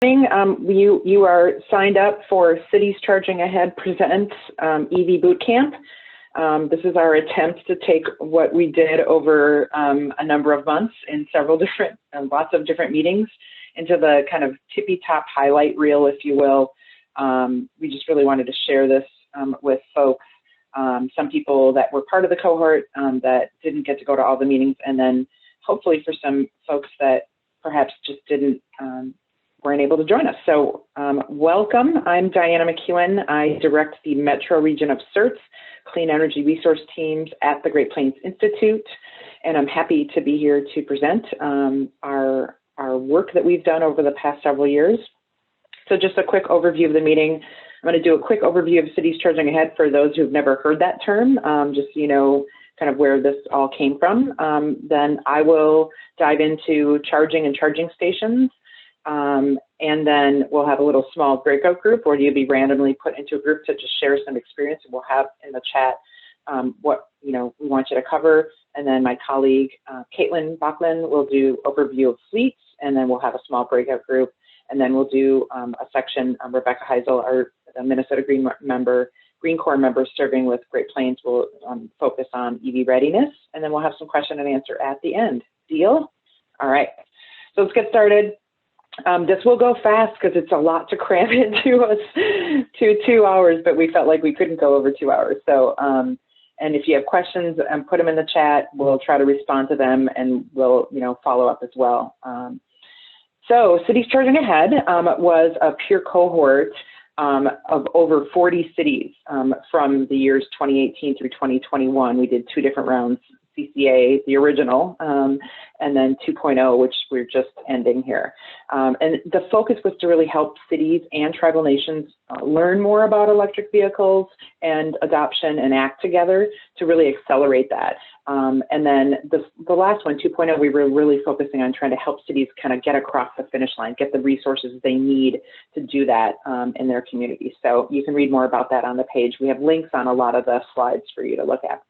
You are signed up for Cities Charging Ahead Presents EV Bootcamp. This is our attempt to take what we did over a number of months in several different, lots of different meetings into the kind of tippy top highlight reel, if you will. We just really wanted to share this with folks. Some people that were part of the cohort that didn't get to go to all the meetings, and then hopefully for some folks that perhaps just weren't able to join us. So welcome. I'm Diana McEwen. I direct the Metro Region of CERTs, Clean Energy Resource Teams at the Great Plains Institute, and I'm happy to be here to present our work that we've done over the past several years. So just a quick overview of the meeting. I'm going to do a quick overview of Cities Charging Ahead for those who've never heard that term, just so you know kind of where this all came from. Then I will dive into charging and charging stations. And then we'll have a little small breakout group where you'll be randomly put into a group to just share some experience, and we'll have in the chat what we want you to cover. And then my colleague Caitlin Bachman will do overview of fleets, and then we'll have a small breakout group, and then we'll do a section. Rebecca Heisel, our Minnesota Green Corps member serving with Great Plains, will focus on EV readiness, and then we'll have some question and answer at the end. Deal? All right. So let's get started. This will go fast because it's a lot to cram into us to 2 hours, but we felt like we couldn't go over 2 hours. So, and if you have questions, put them in the chat. We'll try to respond to them, and we'll, follow up as well. So Cities Charging Ahead was a peer cohort of over 40 cities from the years 2018 through 2021. We did 2 different rounds. CCA, the original, and then 2.0, which we're just ending here. And the focus was to really help cities and tribal nations learn more about electric vehicles and adoption and act together to really accelerate that. And then the last one, 2.0, we were really focusing on trying to help cities kind of get across the finish line, get the resources they need to do that in their communities. So you can read more about that on the page. We have links on a lot of the slides for you to look at.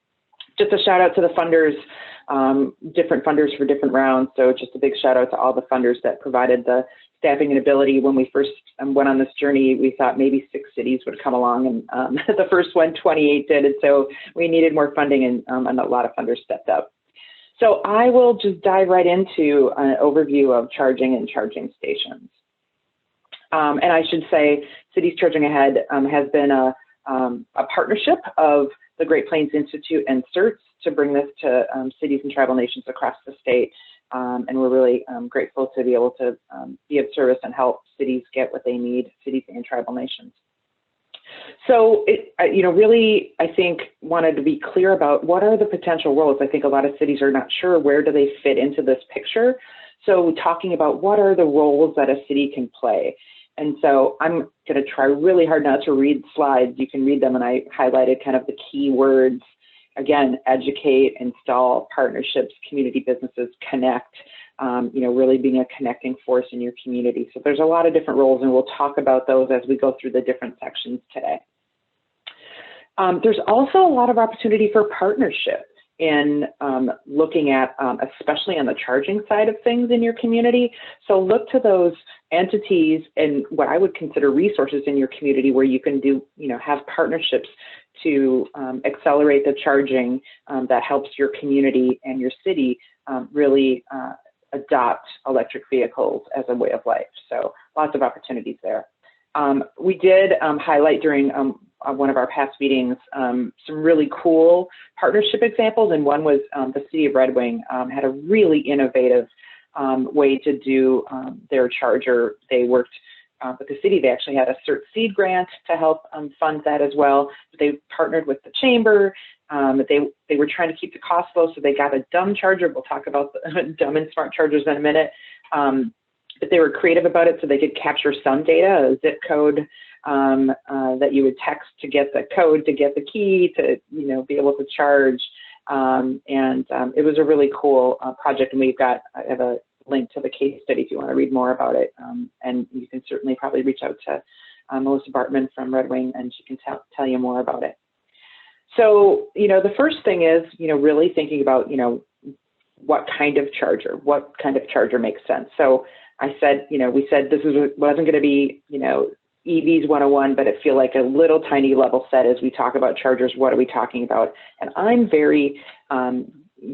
Just a shout out to the funders, different funders for different rounds. So just a big shout out to all the funders that provided the staffing and ability. When we first went on this journey, we thought maybe 6 cities would come along, and the first one, 28 did. And so we needed more funding, and a lot of funders stepped up. So I will just dive right into an overview of charging and charging stations. And I should say Cities Charging Ahead has been a partnership of the Great Plains Institute and CERTs to bring this to cities and tribal nations across the state. And we're really grateful to be able to be of service and help cities get what they need, cities and tribal nations. So, really, I think, wanted to be clear about what are the potential roles. I think a lot of cities are not sure where do they fit into this picture. So talking about what are the roles that a city can play. And so I'm going to try really hard not to read slides. You can read them, and I highlighted kind of the key words. Again, educate, install, partnerships, community businesses, connect, really being a connecting force in your community. So there's a lot of different roles, and we'll talk about those as we go through the different sections today. There's also a lot of opportunity for partnership in looking at, especially on the charging side of things in your community. So look to those entities and what I would consider resources in your community where you can do, have partnerships to accelerate the charging that helps your community and your city really adopt electric vehicles as a way of life. So lots of opportunities there. We did highlight during one of our past meetings some really cool partnership examples, and one was the city of Red Wing had a really innovative way to do their charger. They worked with the city. They actually had a CERT seed grant to help fund that as well. But they partnered with the chamber. They were trying to keep the cost low, so they got a dumb charger. We'll talk about the dumb and smart chargers in a minute. But they were creative about it, so they could capture some data, a zip code that you would text to get the code, to get the key, to be able to charge. It was a really cool project, and I have a link to the case study if you want to read more about it. And you can certainly probably reach out to Melissa Bartman from Red Wing, and she can tell you more about it. So, the first thing is, really thinking about, what kind of charger makes sense. So I said, we said this wasn't going to be, EVs 101, but it feel like a little tiny level set as we talk about chargers. What are we talking about? And I'm very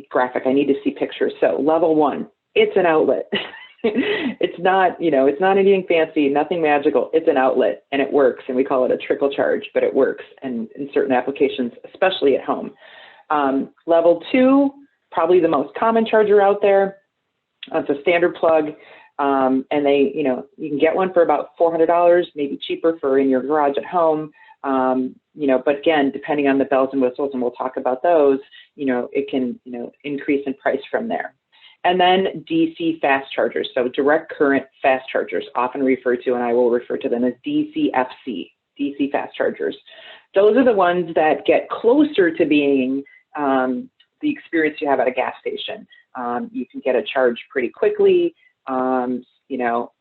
graphic. I need to see pictures. So level 1, it's an outlet. It's not, it's not anything fancy, nothing magical. It's an outlet and it works. And we call it a trickle charge, but it works in certain applications, especially at home. Level 2, probably the most common charger out there. It's a standard plug. And they, you can get one for about $400, maybe cheaper for in your garage at home. But again, depending on the bells and whistles, and we'll talk about those, it can, increase in price from there. And then DC fast chargers. So direct current fast chargers, often referred to, and I will refer to them as DCFC, DC fast chargers. Those are the ones that get closer to being the experience you have at a gas station. You can get a charge pretty quickly.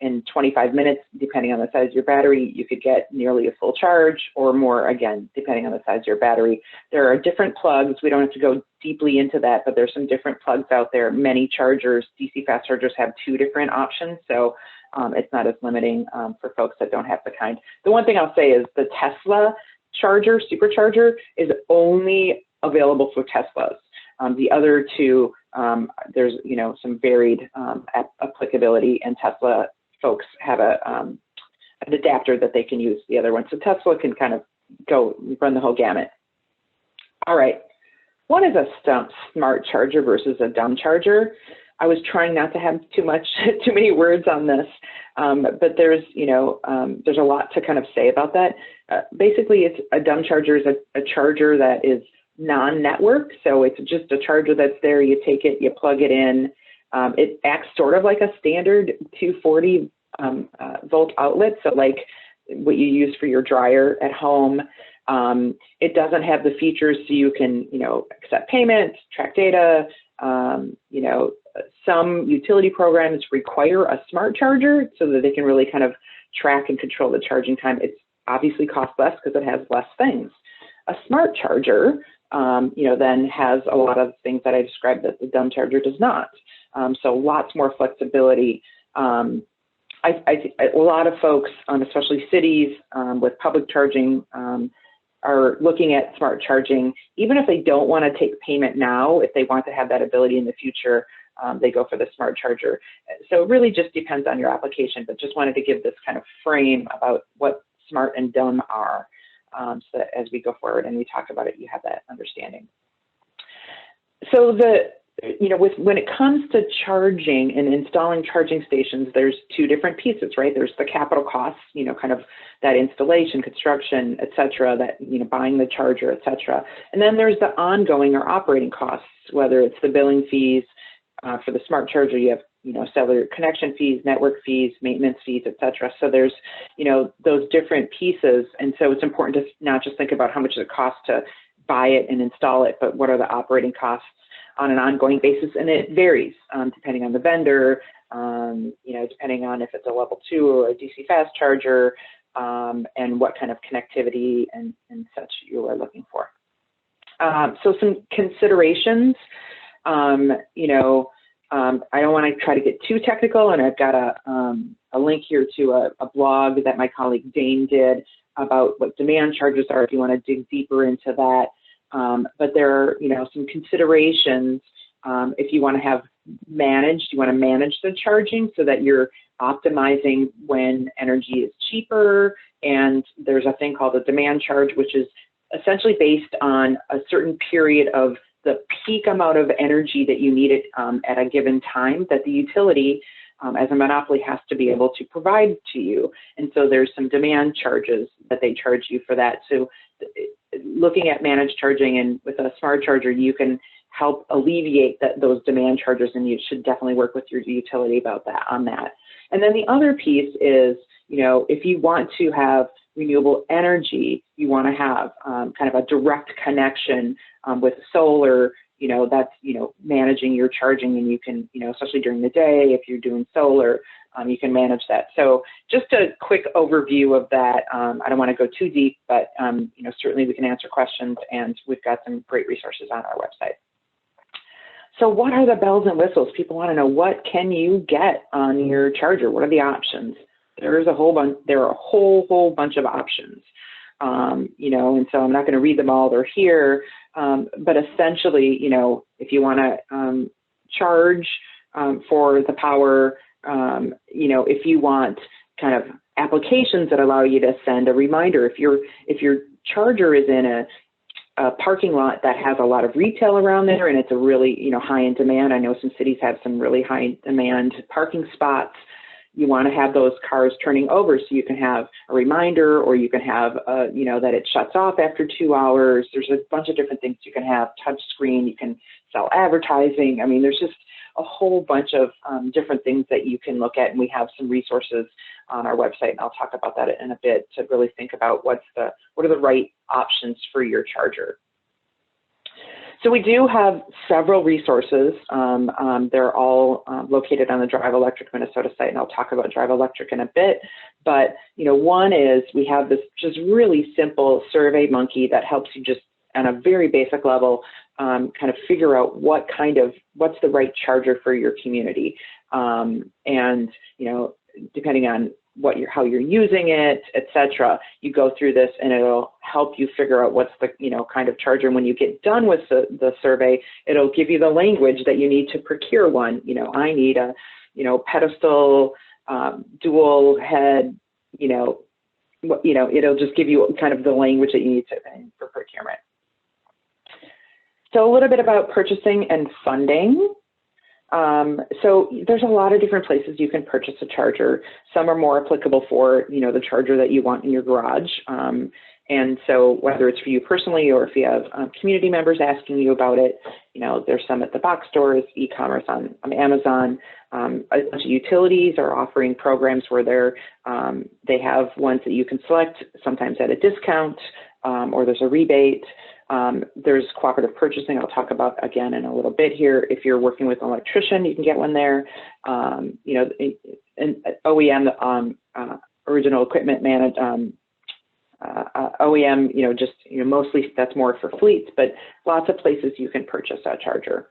In 25 minutes, depending on the size of your battery, you could get nearly a full charge or more, again, depending on the size of your battery. There are different plugs. We don't have to go deeply into that, but there's some different plugs out there. Many chargers, DC fast chargers, have 2 different options, so it's not as limiting for folks that don't have the kind. The one thing I'll say is the Tesla charger, supercharger, is only available for Teslas. The other 2, there's some varied applicability, and Tesla folks have an adapter that they can use the other one. So Tesla can kind of go run the whole gamut. All right, what is a smart charger versus a dumb charger? I was trying not to have too many words on this, but there's a lot to kind of say about that. Basically, it's a dumb charger is a charger that is non-network, so it's just a charger that's there. You take it, you plug it in. It acts sort of like a standard 240 volt outlet, so like what you use for your dryer at home. It doesn't have the features so you can, accept payment, track data. Some utility programs require a smart charger so that they can really kind of track and control the charging time. It's obviously costs less because it has less things. A smart charger, then has a lot of things that I described that the dumb charger does not. So lots more flexibility. A lot of folks, especially cities with public charging, are looking at smart charging. Even if they don't want to take payment now, if they want to have that ability in the future, they go for the smart charger. So it really just depends on your application, but just wanted to give this kind of frame about what smart and dumb are. So that as we go forward and we talk about it, you have that understanding. So when it comes to charging and installing charging stations, there's 2 different pieces, right? There's the capital costs, kind of that installation, construction, et cetera, that, buying the charger, et cetera. And then there's the ongoing or operating costs, whether it's the billing fees for the smart charger, you have, cellular connection fees, network fees, maintenance fees, et cetera. So there's, those different pieces. And so it's important to not just think about how much it costs to buy it and install it, but what are the operating costs on an ongoing basis. And it varies depending on the vendor, depending on if it's a level 2 or a DC fast charger, and what kind of connectivity and such you are looking for. So some considerations, I don't want to try to get too technical, and I've got a link here to a blog that my colleague Dane did about what demand charges are if you want to dig deeper into that. But there are, some considerations if you want to have managed, you want to manage the charging so that you're optimizing when energy is cheaper. And there's a thing called a demand charge, which is essentially based on a certain period of the peak amount of energy that you need at a given time that the utility as a monopoly has to be able to provide to you. And so there's some demand charges that they charge you for that. So looking at managed charging, and with a smart charger, you can help alleviate those demand charges, and you should definitely work with your utility about that on that. And then the other piece is, if you want to have renewable energy, you want to have kind of a direct connection with solar, that's, managing your charging, and you can, especially during the day, if you're doing solar, you can manage that. So just a quick overview of that. I don't want to go too deep, but, certainly we can answer questions, and we've got some great resources on our website. So what are the bells and whistles? People want to know, what can you get on your charger? What are the options? There are a whole bunch of options. You know, and so I'm not going to read them all. They're here. But essentially, you know, if you want to charge for the power, you know, if you want kind of applications that allow you to send a reminder, if your charger is in a parking lot that has a lot of retail around there and it's a really, you know, high in demand. I know some cities have some really high demand parking spots. You want to have those cars turning over so you can have a reminder, or you can have, you know, that it shuts off after 2 hours. There's a bunch of different things you can have. Touch screen, you can sell advertising. I mean, there's just a whole bunch of different things that you can look at, and we have some resources on our website, and I'll talk about that in a bit, to really think about what are the right options for your charger. So we do have several resources. They're all located on the Drive Electric Minnesota site, and I'll talk about Drive Electric in a bit. But, you know, one is we have this just really simple SurveyMonkey that helps you just on a very basic level kind of figure out what's the right charger for your community. And, you know, depending on how you're using it, etc. You go through this and it'll help you figure out what's the, you know, kind of charger. And when you get done with the survey, it'll give you the language that you need to procure one. You know, I need a, you know, pedestal, dual head, it'll just give you kind of the language that you need for procurement. So a little bit about purchasing and funding. So there's a lot of different places you can purchase a charger. Some are more applicable for, you know, the charger that you want in your garage. And so whether it's for you personally or if you have community members asking you about it, you know, there's some at the box stores, e-commerce on Amazon. A bunch of utilities are offering programs where they have ones that you can select, sometimes at a discount, or there's a rebate. There's cooperative purchasing, I'll talk about again in a little bit here. If you're working with an electrician, you can get one there. You know, and OEM, original equipment managed, OEM, you know, just, you know, mostly that's more for fleets, but lots of places you can purchase a charger.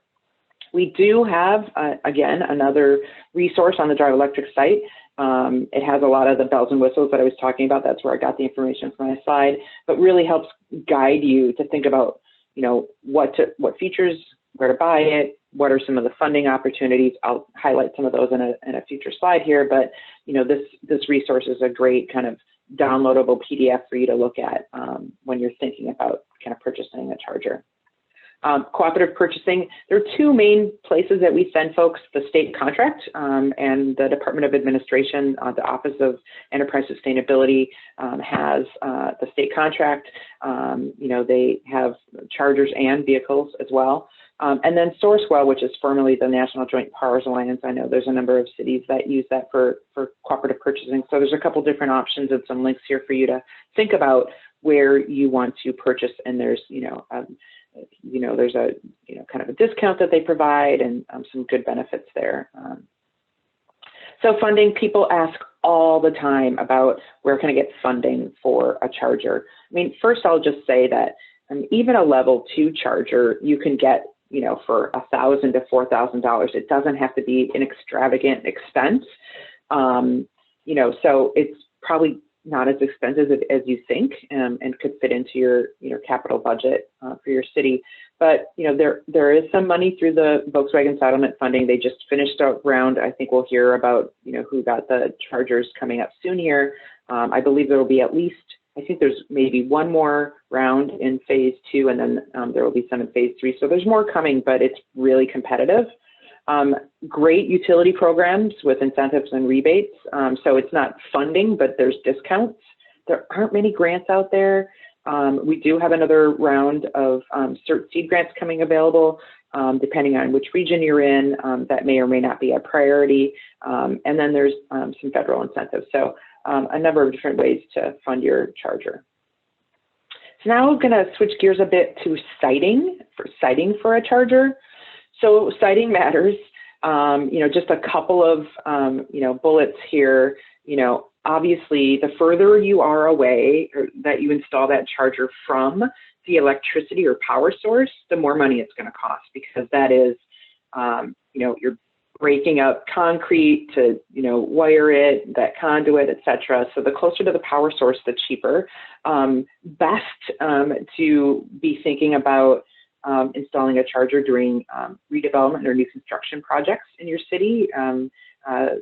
We do have, again, another resource on the Drive Electric site. It has a lot of the bells and whistles that I was talking about. That's where I got the information from my slide, but really helps guide you to think about, you know, what features, where to buy it, what are some of the funding opportunities. I'll highlight some of those in a future slide here, but, you know, this resource is a great kind of downloadable PDF for you to look at when you're thinking about kind of purchasing a charger. Cooperative purchasing, there are two main places that we send folks: the state contract and the Department of Administration. The Office of Enterprise Sustainability has the state contract. You know, they have chargers and vehicles as well. And then Sourcewell, which is formerly the National Joint Powers Alliance. I know there's a number of cities that use that for cooperative purchasing. So there's a couple different options and some links here for you to think about where you want to purchase. And there's, there's a, kind of a discount that they provide and some good benefits there. So funding, people ask all the time about where can I get funding for a charger. I mean, first I'll just say that even a level 2 charger you can get, for $1,000 to $4,000. It doesn't have to be an extravagant expense. So it's probably not as expensive as you think, and could fit into your capital budget for your city. But there is some money through the Volkswagen settlement funding. They just finished a round. I think we'll hear about who got the chargers coming up soon here. I believe there will be at least, I think there's maybe one more round in phase 2, and then there will be some in phase 3. So there's more coming, but it's really competitive. Great utility programs with incentives and rebates. So it's not funding, but there's discounts. There aren't many grants out there. We do have another round of CERT seed grants coming available, depending on which region you're in. That may or may not be a priority. And then there's some federal incentives. So a number of different ways to fund your charger. So now I'm going to switch gears a bit to siting for a charger. So siting matters. Just a couple of, bullets here. Obviously, the further you are away or that you install that charger from the electricity or power source, the more money it's going to cost, because that is you're breaking up concrete to, wire it, that conduit, et cetera. So the closer to the power source, the cheaper. Best to be thinking about installing a charger during redevelopment or new construction projects in your city. I've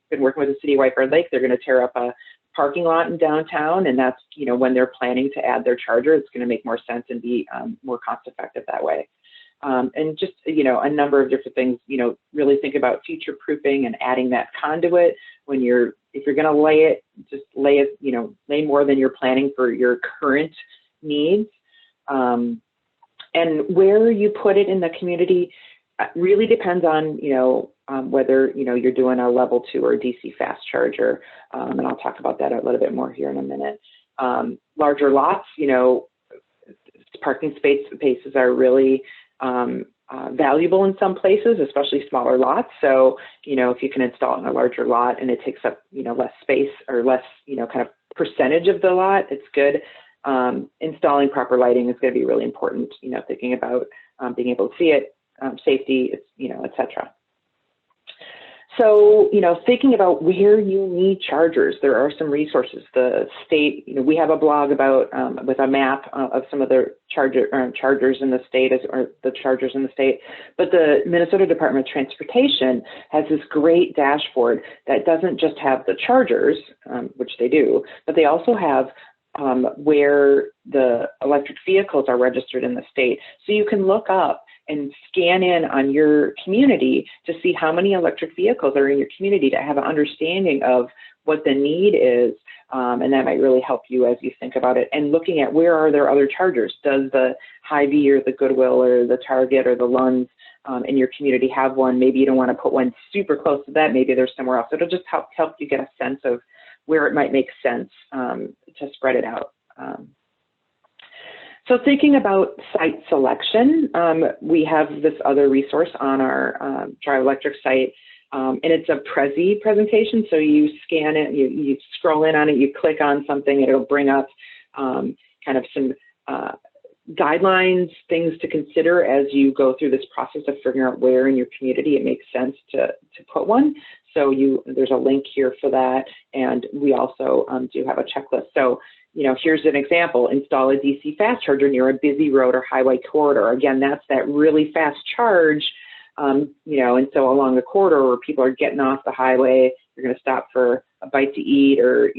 been working with the city of White Bear Lake. They're going to tear up a parking lot in downtown, and that's, when they're planning to add their charger, it's going to make more sense and be more cost effective that way. And just, a number of different things, really think about future proofing and adding that conduit when if you're going to lay it, just lay it, lay more than you're planning for your current needs. And where you put it in the community really depends on, whether, you're doing a level 2 or DC fast charger. And I'll talk about that a little bit more here in a minute. Larger lots, parking spaces are really valuable in some places, especially smaller lots. So, if you can install it in a larger lot and it takes up, less space or less, kind of percentage of the lot, it's good. Installing proper lighting is going to be really important, thinking about being able to see it, safety, et cetera. So, thinking about where you need chargers, there are some resources. The state, we have a blog about with a map of some of the chargers in the state, or the chargers in the state. But the Minnesota Department of Transportation has this great dashboard that doesn't just have the chargers, which they do, but they also have where the electric vehicles are registered in the state. So you can look up and scan in on your community to see how many electric vehicles are in your community, to have an understanding of what the need is. And that might really help you as you think about it. And looking at where are there other chargers? Does the Hy-Vee or the Goodwill or the Target or the Lunds in your community have one? Maybe you don't want to put one super close to that. Maybe there's somewhere else. It'll just help you get a sense of where it might make sense to spread it out. So thinking about site selection, we have this other resource on our Drive Electric site, and it's a Prezi presentation. So you scan it, you scroll in on it, you click on something, and it'll bring up kind of some guidelines, things to consider as you go through this process of figuring out where in your community it makes sense to put one. So there's a link here for that, and we also do have a checklist. So here's an example: install a DC fast charger near a busy road or highway corridor. Again, that's that really fast charge, and so along the corridor where people are getting off the highway, you're going to stop for a bite to eat or,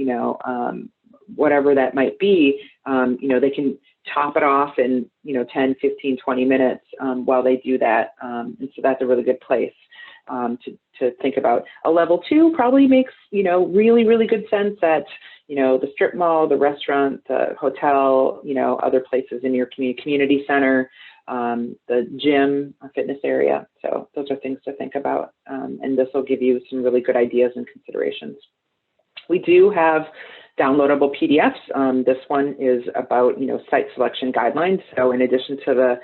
whatever that might be, they can top it off in, 10, 15, 20 minutes while they do that. And so that's a really good place to think about. A level 2 probably makes, really, really good sense at, the strip mall, the restaurant, the hotel, other places in your community center, the gym, fitness area. So those are things to think about. And this will give you some really good ideas and considerations. We do have downloadable PDFs. This one is about, site selection guidelines. So in addition to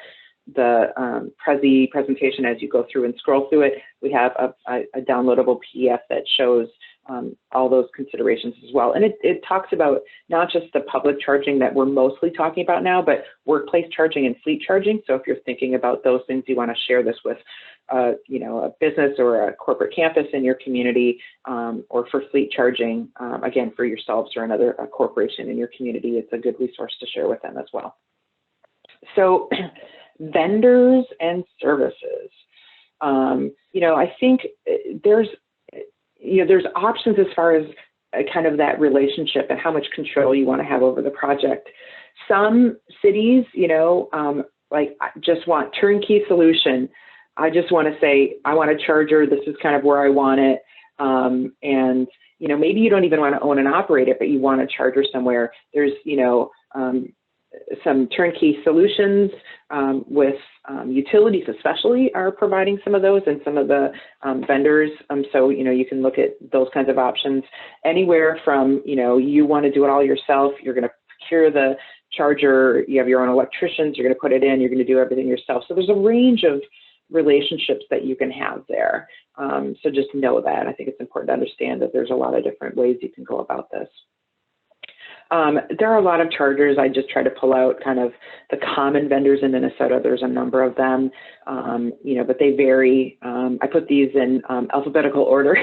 the Prezi presentation, as you go through and scroll through it, we have a downloadable PDF that shows all those considerations as well. And it talks about not just the public charging that we're mostly talking about now, but workplace charging and fleet charging. So if you're thinking about those things, you want to share this with, a business or a corporate campus in your community, or for fleet charging, again, for yourselves or another corporation in your community, it's a good resource to share with them as well. So vendors and services. I think there's options as far as kind of that relationship and how much control you want to have over the project. Some cities, like just want turnkey solution. I just want to say, I want a charger. This is kind of where I want it. And, maybe you don't even want to own and operate it, but you want a charger somewhere. There's, some turnkey solutions with utilities especially are providing some of those, and some of the vendors. So, you can look at those kinds of options anywhere from, you want to do it all yourself. You're going to procure the charger. You have your own electricians. You're going to put it in. You're going to do everything yourself. So there's a range of relationships that you can have there. So just know that. I think it's important to understand that there's a lot of different ways you can go about this. There are a lot of chargers. I just try to pull out kind of the common vendors in Minnesota. There's a number of them, but they vary. I put these in alphabetical order.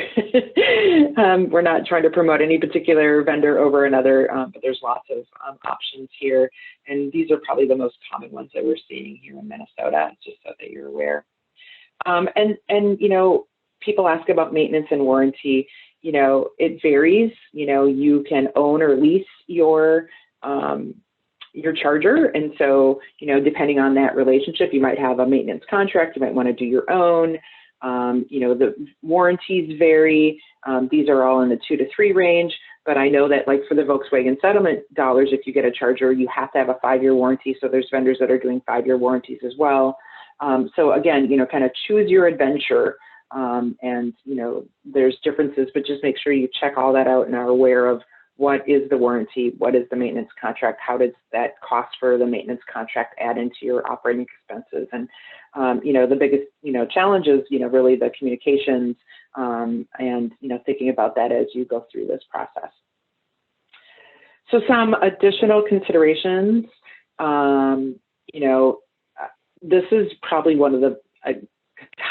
We're not trying to promote any particular vendor over another, but there's lots of options here. And these are probably the most common ones that we're seeing here in Minnesota, just so that you're aware. People ask about maintenance and warranty. It varies. You can own or lease your charger. And so, depending on that relationship, you might have a maintenance contract, you might want to do your own. The warranties vary. These are all in the 2 to 3 range, but I know that like for the Volkswagen settlement dollars, if you get a charger, you have to have a 5-year warranty. So there's vendors that are doing 5-year warranties as well. So again, kind of choose your adventure. There's differences, but just make sure you check all that out and are aware of what is the warranty, what is the maintenance contract, how does that cost for the maintenance contract add into your operating expenses. And, the biggest, challenge is, really the communications, and, thinking about that as you go through this process. So some additional considerations, this is probably one of the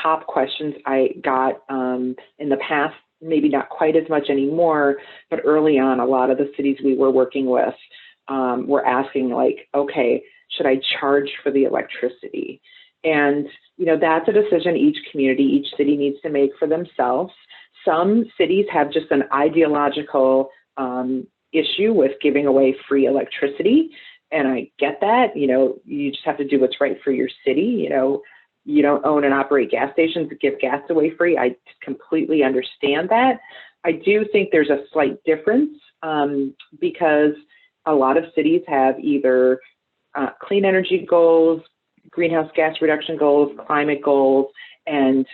top questions I got in the past, maybe not quite as much anymore, but early on, a lot of the cities we were working with were asking like, okay, should I charge for the electricity? And, that's a decision each community, each city needs to make for themselves. Some cities have just an ideological issue with giving away free electricity. And I get that, you just have to do what's right for your city. You don't own and operate gas stations to give gas away free. I completely understand that. I do think there's a slight difference because a lot of cities have either clean energy goals, greenhouse gas reduction goals, climate goals, and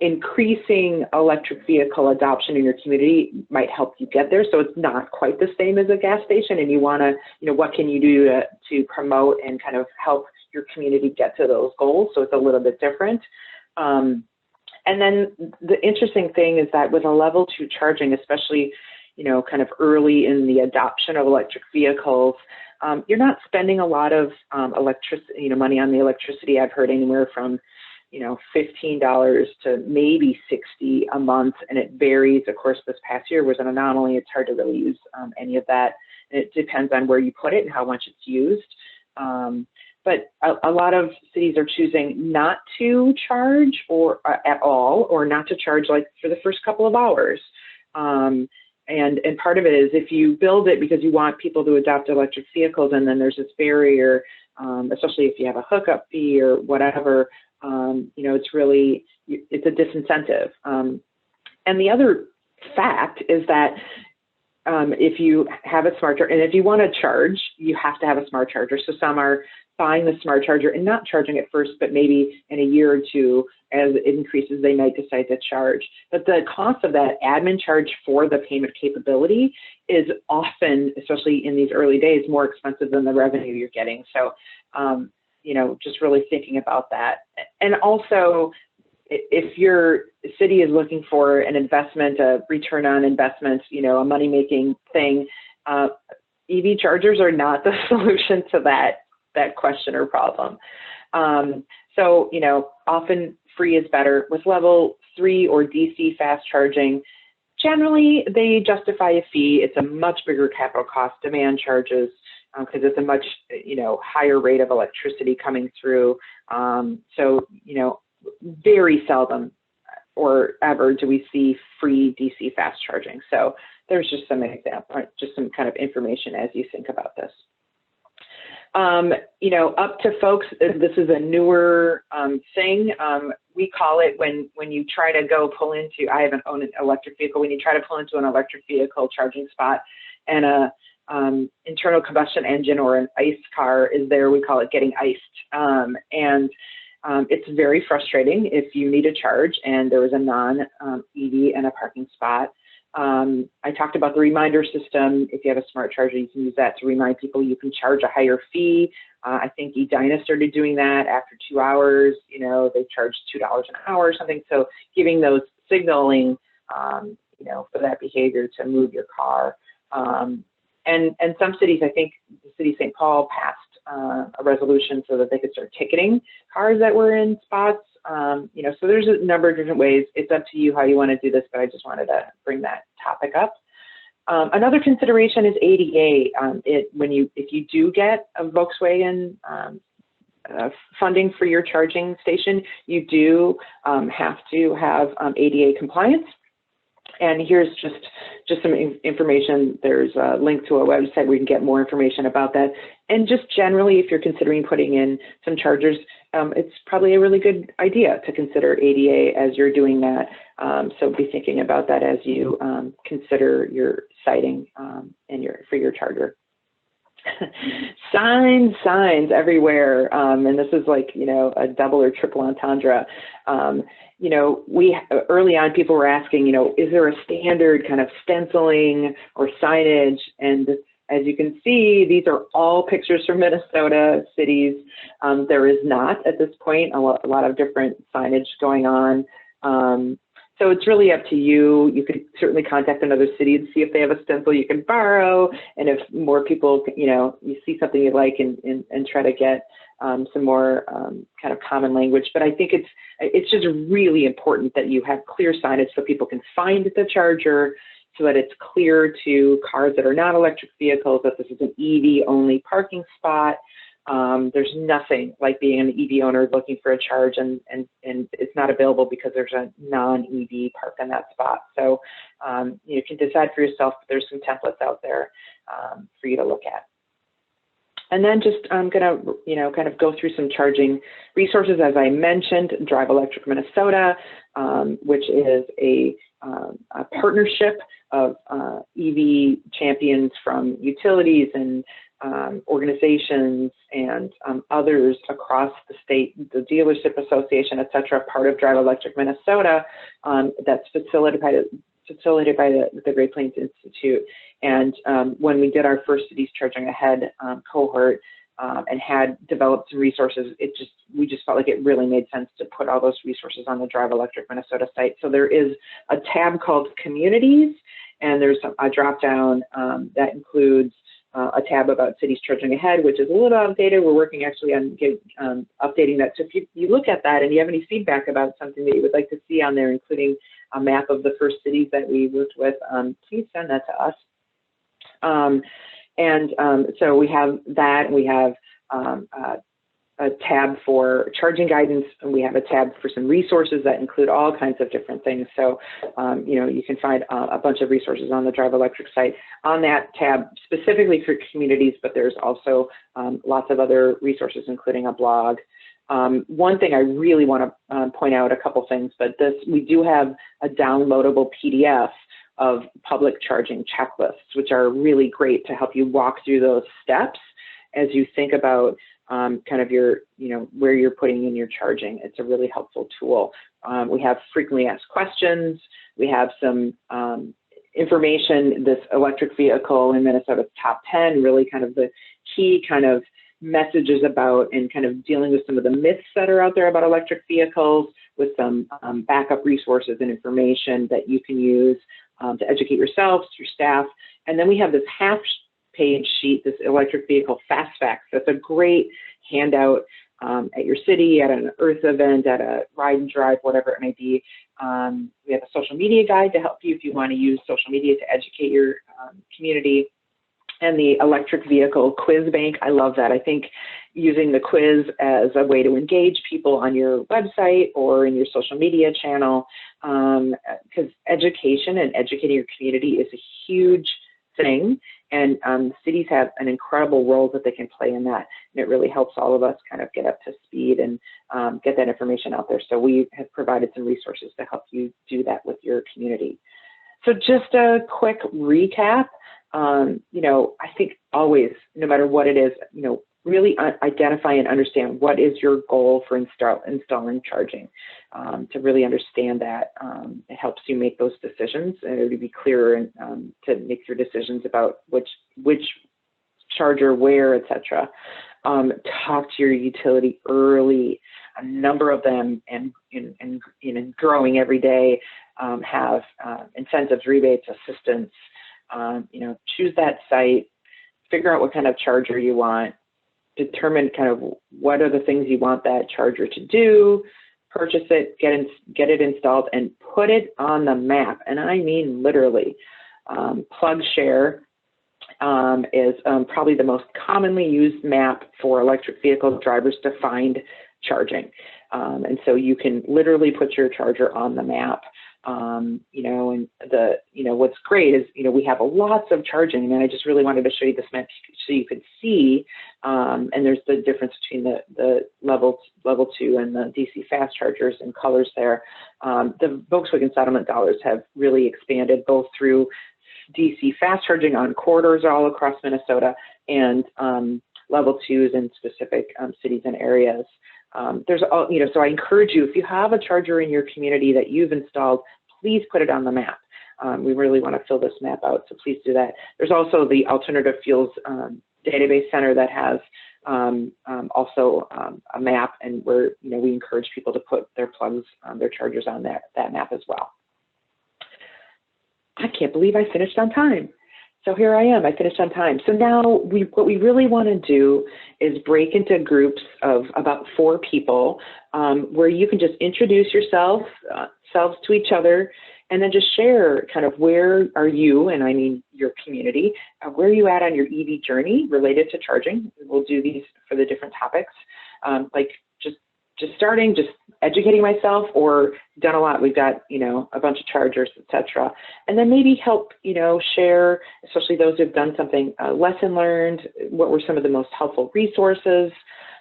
increasing electric vehicle adoption in your community might help you get there. So it's not quite the same as a gas station, and you want to, what can you do to promote and kind of help your community get to those goals? So it's a little bit different. And then the interesting thing is that with a level 2 charging, especially, kind of early in the adoption of electric vehicles, you're not spending a lot of electricity, money on the electricity. I've heard anywhere from $15 to maybe $60 a month, and it varies. Of course, this past year was an anomaly. It's hard to really use any of that. It depends on where you put it and how much it's used. But a lot of cities are choosing not to charge or at all, or not to charge like for the first couple of hours. And part of it is if you build it because you want people to adopt electric vehicles, and then there's this barrier, especially if you have a hookup fee or whatever, it's a disincentive. And the other fact is that if you have a smart charger, and if you want to charge, you have to have a smart charger. So some are buying the smart charger and not charging at first, but maybe in a year or two, as it increases, they might decide to charge. But the cost of that admin charge for the payment capability is often, especially in these early days, more expensive than the revenue you're getting. So, just really thinking about that. And also, if your city is looking for an investment, a return on investment, a money-making thing, EV chargers are not the solution to that question or problem. So, often free is better. With level 3 or DC fast charging, generally they justify a fee. It's a much bigger capital cost, demand charges, because it's a much, higher rate of electricity coming through. So, very seldom or ever do we see free DC fast charging. So there's just some example, just some kind of information as you think about this. Up to folks, this is a newer thing. We call it when you try to go pull into, I haven't owned an electric vehicle, when you try to pull into an electric vehicle charging spot and a internal combustion engine or an ICE car is there, we call it getting iced. It's very frustrating if you need a charge and there is a non-EV in a parking spot. I talked about the reminder system. If you have a smart charger, you can use that to remind people you can charge a higher fee. I think Edina started doing that after 2 hours. They charged $2 an hour or something. So giving those signaling, for that behavior to move your car. And some cities, I think the city of St. Paul passed a resolution so that they could start ticketing cars that were in spots. You know, so there's a number of different ways. It's up to you how you want to do this, but I just wanted to bring that topic up. Another consideration is ADA. If you do get a Volkswagen funding for your charging station, you do have to have ADA compliance. And here's just some information. There's a link to a website where you can get more information about that. And just generally, if you're considering putting in some chargers, it's probably a really good idea to consider ADA as you're doing that. So be thinking about that as you consider your siting for your charger. Signs everywhere. And this is like, you know, a double or triple entendre. You know, early on people were asking, you know, is there a standard kind of stenciling or signage? And as you can see, these are all pictures from Minnesota cities. There is not at this point a lot of different signage going on. So it's really up to you. You could certainly contact another city and see if they have a stencil you can borrow. And if more people, you know, you see something you like and try to get some more kind of common language. But I think it's just really important that you have clear signage so people can find the charger, so that it's clear to cars that are not electric vehicles that this is an EV only parking spot. There's nothing like being an EV owner looking for a charge and it's not available because there's a non-EV park in that spot. So you can decide for yourself, but there's some templates out there for you to look at. And then just I'm gonna, you know, kind of go through some charging resources. As I mentioned, Drive Electric Minnesota, which is a partnership of EV champions from utilities and organizations and others across the state, the Dealership Association, et cetera, part of Drive Electric Minnesota, that's facilitated by the Great Plains Institute. And when we did our first Cities Charging Ahead cohort and had developed some resources, we just felt like it really made sense to put all those resources on the Drive Electric Minnesota site. So there is a tab called Communities, and there's a drop down that includes a tab about Cities Charging Ahead, which is a little outdated. We're working actually on updating that. So if you look at that and you have any feedback about something that you would like to see on there, including a map of the first cities that we worked with, please send that to us. So we have that. We have a tab for charging guidance, and we have a tab for some resources that include all kinds of different things. So, you know, you can find a bunch of resources on the Drive Electric site on that tab specifically for communities, but there's also lots of other resources, including a blog. One thing I really want to point out, a couple things, but we do have a downloadable PDF of public charging checklists, which are really great to help you walk through those steps as you think about kind of your, you know, where you're putting in your charging. It's a really helpful tool. We have frequently asked questions. We have some information, this electric vehicle in Minnesota's top 10, really kind of the key kind of messages about and kind of dealing with some of the myths that are out there about electric vehicles, with some backup resources and information that you can use to educate yourselves, your staff. And then we have this half-page sheet, this electric vehicle fast facts. That's a great handout at your city, at an Earth event, at a ride and drive, whatever it may be. We have a social media guide to help you if you want to use social media to educate your community. And the electric vehicle quiz bank, I love that. I think using the quiz as a way to engage people on your website or in your social media channel, because education and educating your community is a huge thing. And cities have an incredible role that they can play in that. And it really helps all of us kind of get up to speed and get that information out there. So we have provided some resources to help you do that with your community. So just a quick recap. You know, I think always, no matter what it is, you know, really identify and understand what is your goal for installing charging. To really understand that, it helps you make those decisions and to be clearer and to make your decisions about which charger, where, etc. Talk to your utility early. A number of them, and growing every day, have incentives, rebates, assistance. You know, choose that site, figure out what kind of charger you want, determine kind of what are the things you want that charger to do, purchase it, get it installed, and put it on the map. And I mean literally. PlugShare is probably the most commonly used map for electric vehicle drivers to find charging. And so you can literally put your charger on the map. You know, and what's great is, we have lots of charging, and I just really wanted to show you this map so you could see, and there's the difference between the level 2 and the DC fast chargers and colors there. The Volkswagen settlement dollars have really expanded both through DC fast charging on corridors all across Minnesota and level 2s in specific cities and areas. So I encourage you, if you have a charger in your community that you've installed, please put it on the map. We really want to fill this map out, so please do that. There's also the Alternative Fuels Database Center that has also a map, and where we encourage people to put their plugs, their chargers on that map as well. I can't believe I finished on time. So here I am, I finished on time. So now what we really want to do is break into groups of about 4 people where you can just introduce yourselves to each other, and then just share kind of where are you, and I mean your community, where are you at on your EV journey related to charging. We'll do these for the different topics, like just starting, just educating myself, or done a lot. We've got, a bunch of chargers, etc. And then maybe help, share, especially those who've done something, lesson learned, what were some of the most helpful resources.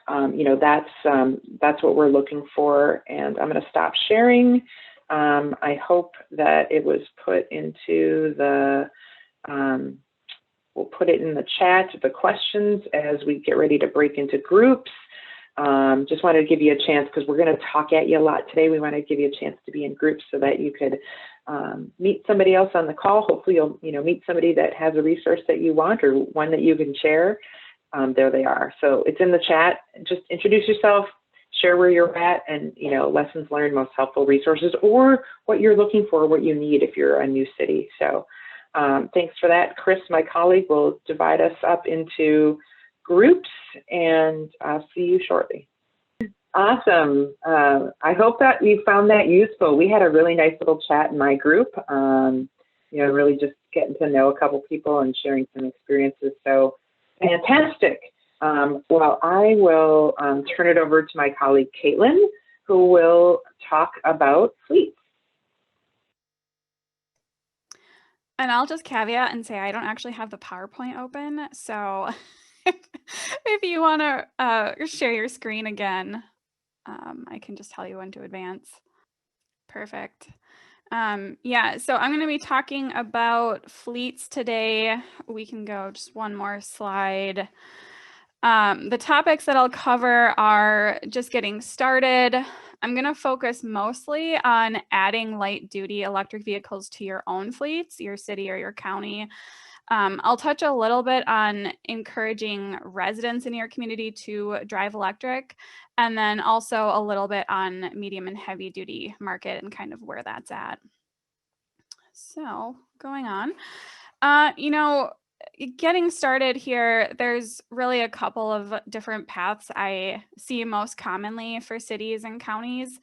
That's what we're looking for. And I'm going to stop sharing. I hope that it was put into the, we'll put it in the chat, the questions, as we get ready to break into groups. Just wanted to give you a chance, because we're going to talk at you a lot today. We want to give you a chance to be in groups so that you could meet somebody else on the call. Hopefully you'll meet somebody that has a resource that you want, or one that you can share. There they are. So it's in the chat. Just introduce yourself, share where you're at, and lessons learned, most helpful resources, or what you're looking for, what you need if you're a new city. So thanks for that. Chris, my colleague, will divide us up into groups, and I'll see you shortly. Awesome. I hope that you found that useful. We had a really nice little chat in my group, really just getting to know a couple people and sharing some experiences. So fantastic. Well, I will turn it over to my colleague, Caitlin, who will talk about fleets. And I'll just caveat and say I don't actually have the PowerPoint open, so if you want to share your screen again, I can just tell you when to advance. Perfect. Yeah, so I'm going to be talking about fleets today. We can go just one more slide. The topics that I'll cover are just getting started. I'm going to focus mostly on adding light-duty electric vehicles to your own fleets, your city or your county. I'll touch a little bit on encouraging residents in your community to drive electric, and then also a little bit on medium and heavy duty market and kind of where that's at. So going on, getting started here, there's really a couple of different paths I see most commonly for cities and counties.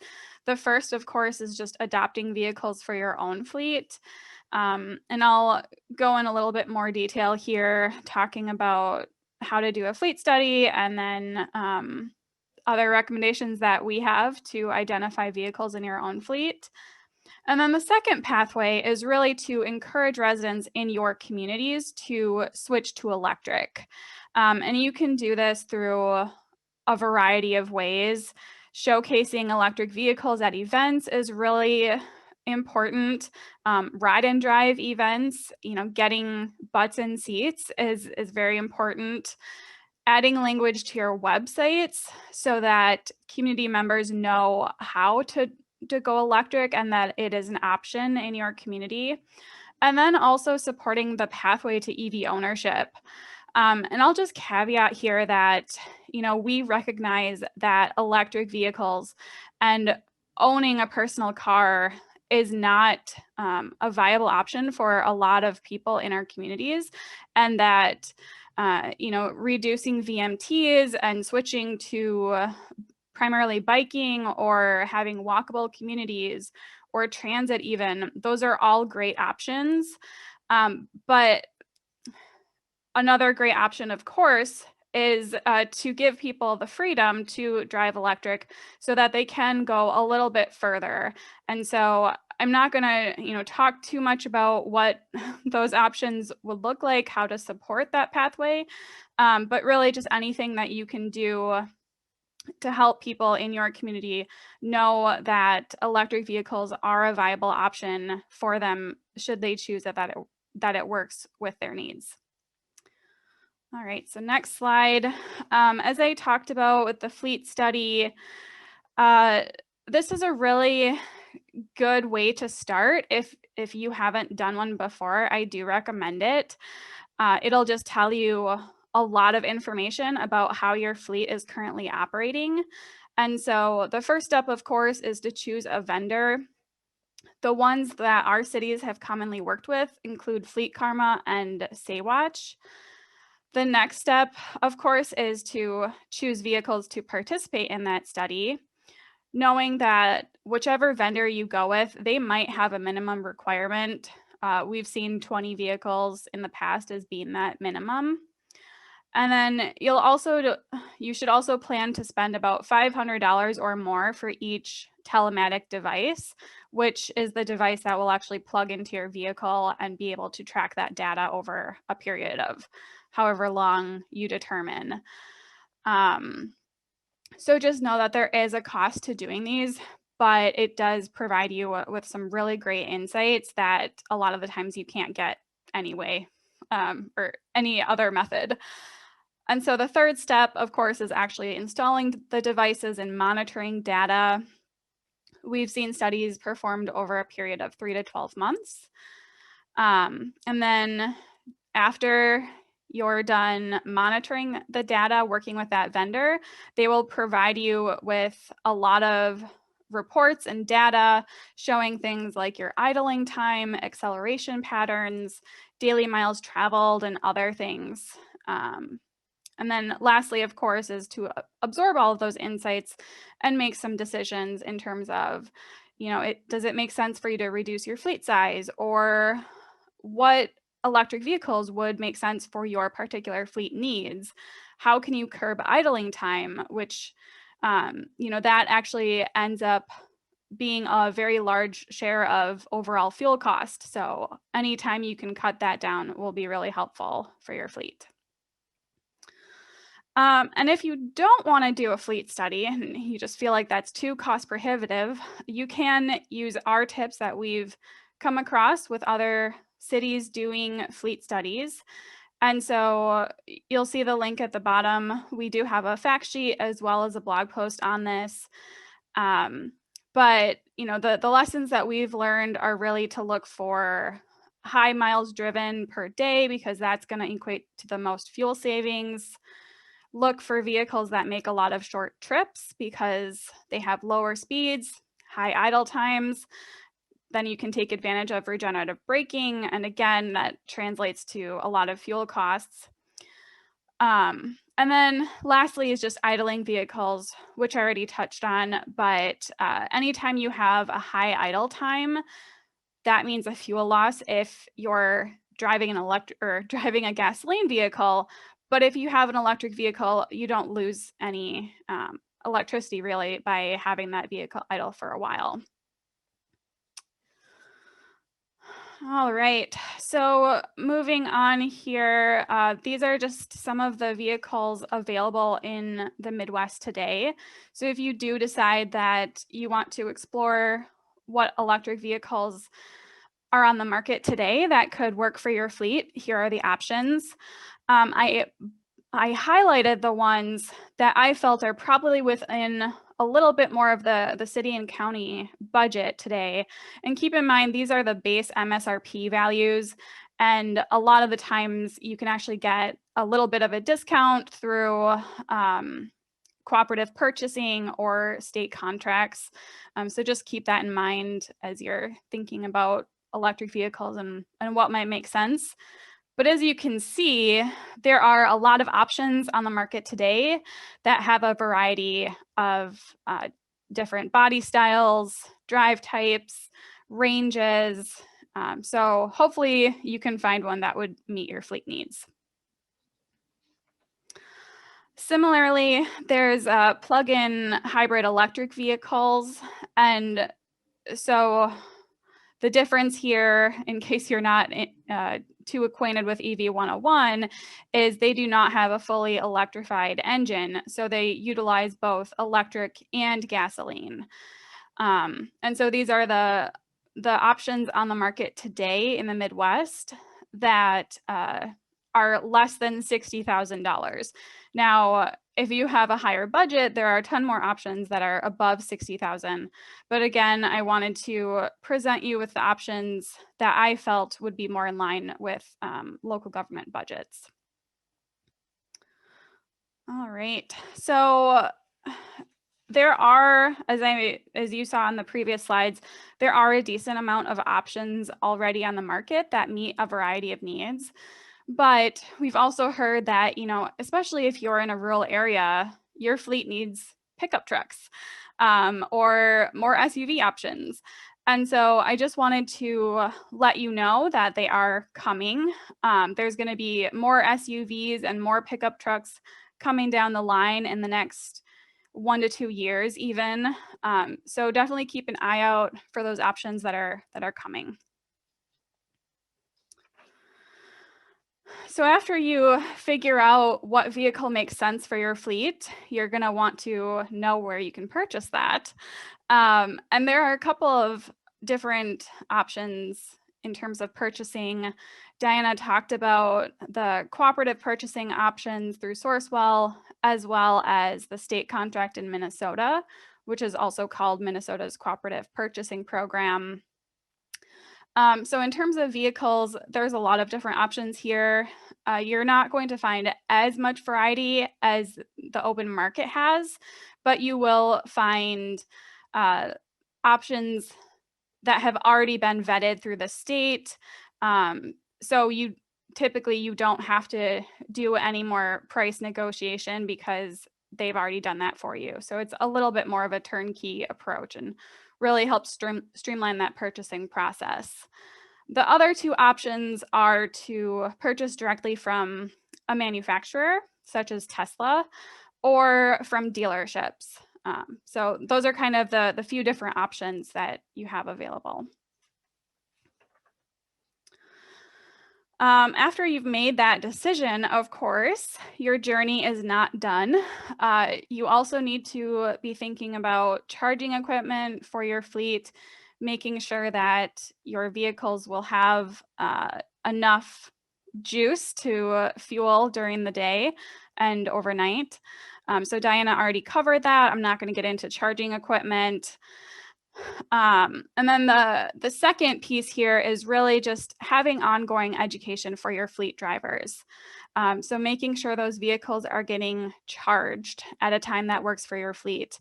The first, of course, is just adopting vehicles for your own fleet. And I'll go in a little bit more detail here, talking about how to do a fleet study, and then other recommendations that we have to identify vehicles in your own fleet. And then the second pathway is really to encourage residents in your communities to switch to electric. And you can do this through a variety of ways. Showcasing electric vehicles at events is really important. Ride and drive events, getting butts in seats is very important. Adding language to your websites so that community members know how to go electric and that it is an option in your community. And then also supporting the pathway to EV ownership. And I'll just caveat here that, we recognize that electric vehicles and owning a personal car is not a viable option for a lot of people in our communities, and that Reducing VMTs and switching to primarily biking or having walkable communities or transit even, those are all great options. But another great option, of course, is to give people the freedom to drive electric so that they can go a little bit further. And so I'm not going to, talk too much about what those options would look like, how to support that pathway, but really just anything that you can do to help people in your community know that electric vehicles are a viable option for them should they choose that it works with their needs. All right, so next slide. As I talked about with the fleet study, this is a really good way to start. If you haven't done one before, I do recommend it. It'll just tell you a lot of information about how your fleet is currently operating. And so the first step, of course, is to choose a vendor. The ones that our cities have commonly worked with include Fleet Karma and Saywatch. The next step, of course, is to choose vehicles to participate in that study, knowing that whichever vendor you go with, they might have a minimum requirement. We've seen 20 vehicles in the past as being that minimum. And then you should also plan to spend about $500 or more for each telematic device, which is the device that will actually plug into your vehicle and be able to track that data over a period of however long you determine. So just know that there is a cost to doing these, but it does provide you with some really great insights that a lot of the times you can't get anyway, or any other method. And so the third step, of course, is actually installing the devices and monitoring data. We've seen studies performed over a period of 3 to 12 months. And then after you're done monitoring the data, working with that vendor, they will provide you with a lot of reports and data showing things like your idling time, acceleration patterns, daily miles traveled, and other things. And then lastly, of course, is to absorb all of those insights and make some decisions in terms of, does it make sense for you to reduce your fleet size, or what electric vehicles would make sense for your particular fleet needs? How can you curb idling time, which, that actually ends up being a very large share of overall fuel cost. So anytime you can cut that down will be really helpful for your fleet. And if you don't want to do a fleet study and you just feel like that's too cost prohibitive, you can use our tips that we've come across with other cities doing fleet studies. And so you'll see the link at the bottom. We do have a fact sheet as well as a blog post on this. But the lessons that we've learned are really to look for high miles driven per day, because that's going to equate to the most fuel savings. Look for vehicles that make a lot of short trips because they have lower speeds, high idle times. Then you can take advantage of regenerative braking. And again, that translates to a lot of fuel costs. And then lastly is just idling vehicles, which I already touched on. But anytime you have a high idle time, that means a fuel loss if you're driving driving a gasoline vehicle. But if you have an electric vehicle, you don't lose any electricity really by having that vehicle idle for a while. All right, so moving on here, these are just some of the vehicles available in the Midwest today. So if you do decide that you want to explore what electric vehicles are on the market today that could work for your fleet, here are the options. I highlighted the ones that I felt are probably within a little bit more of the city and county budget today. And keep in mind, these are the base MSRP values. And a lot of the times you can actually get a little bit of a discount through cooperative purchasing or state contracts. So just keep that in mind as you're thinking about electric vehicles and what might make sense. But as you can see, there are a lot of options on the market today that have a variety of different body styles, drive types, ranges. So hopefully you can find one that would meet your fleet needs. Similarly, there's plug-in hybrid electric vehicles. And so the difference here, in case you're not too acquainted with EV 101, is they do not have a fully electrified engine. So they utilize both electric and gasoline. And so these are the options on the market today in the Midwest that are less than $60,000. Now, if you have a higher budget, there are a ton more options that are above 60,000. But again, I wanted to present you with the options that I felt would be more in line with local government budgets. All right, so there are, as you saw in the previous slides, there are a decent amount of options already on the market that meet a variety of needs. But we've also heard that, especially if you're in a rural area, your fleet needs pickup trucks or more SUV options. And so I just wanted to let you know that they are coming. There's going to be more SUVs and more pickup trucks coming down the line in the next 1 to 2 years even. So definitely keep an eye out for those options that are coming. So after you figure out what vehicle makes sense for your fleet, you're going to want to know where you can purchase that. And there are a couple of different options in terms of purchasing. Diana talked about the cooperative purchasing options through Sourcewell, as well as the state contract in Minnesota, which is also called Minnesota's Cooperative Purchasing Program. So in terms of vehicles, there's a lot of different options here. You're not going to find as much variety as the open market has, but you will find options that have already been vetted through the state. So you don't have to do any more price negotiation because they've already done that for you. So it's a little bit more of a turnkey approach and really helps streamline that purchasing process. The other two options are to purchase directly from a manufacturer, such as Tesla, or from dealerships. So those are kind of the few different options that you have available. After you've made that decision, of course, your journey is not done. You also need to be thinking about charging equipment for your fleet, making sure that your vehicles will have enough juice to fuel during the day and overnight. So Diana already covered that. I'm not going to get into charging equipment. And then the second piece here is really just having ongoing education for your fleet drivers. So making sure those vehicles are getting charged at a time that works for your fleet.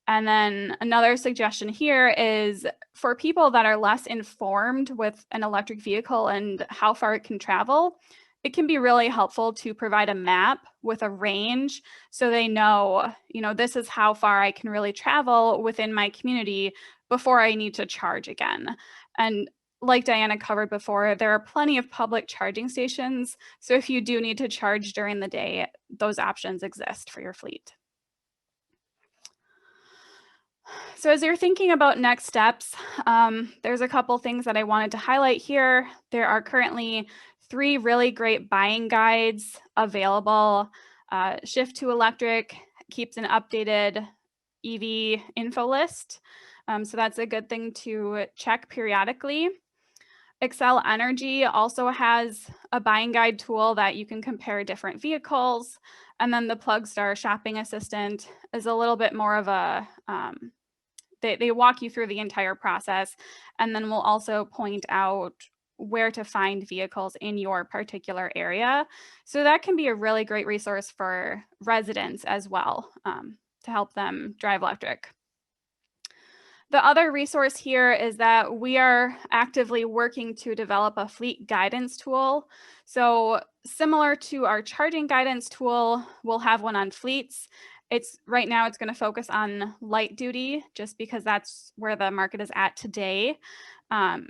And then another suggestion here is for people that are less informed with an electric vehicle and how far it can travel, it can be really helpful to provide a map with a range so they know, this is how far I can really travel within my community before I need to charge again. And like Diana covered before, there are plenty of public charging stations. So if you do need to charge during the day, those options exist for your fleet. So as you're thinking about next steps, there's a couple things that I wanted to highlight here. There are currently 3 really great buying guides available. Shift to Electric keeps an updated EV info list. So that's a good thing to check periodically. Excel Energy also has a buying guide tool that you can compare different vehicles. And then the PlugShare shopping assistant is a little bit more of a, they walk you through the entire process, and then we'll also point out where to find vehicles in your particular area. So that can be a really great resource for residents as well, to help them drive electric. The other resource here is that we are actively working to develop a fleet guidance tool. So similar to our charging guidance tool, we'll have one on fleets. Right now it's going to focus on light duty just because that's where the market is at today.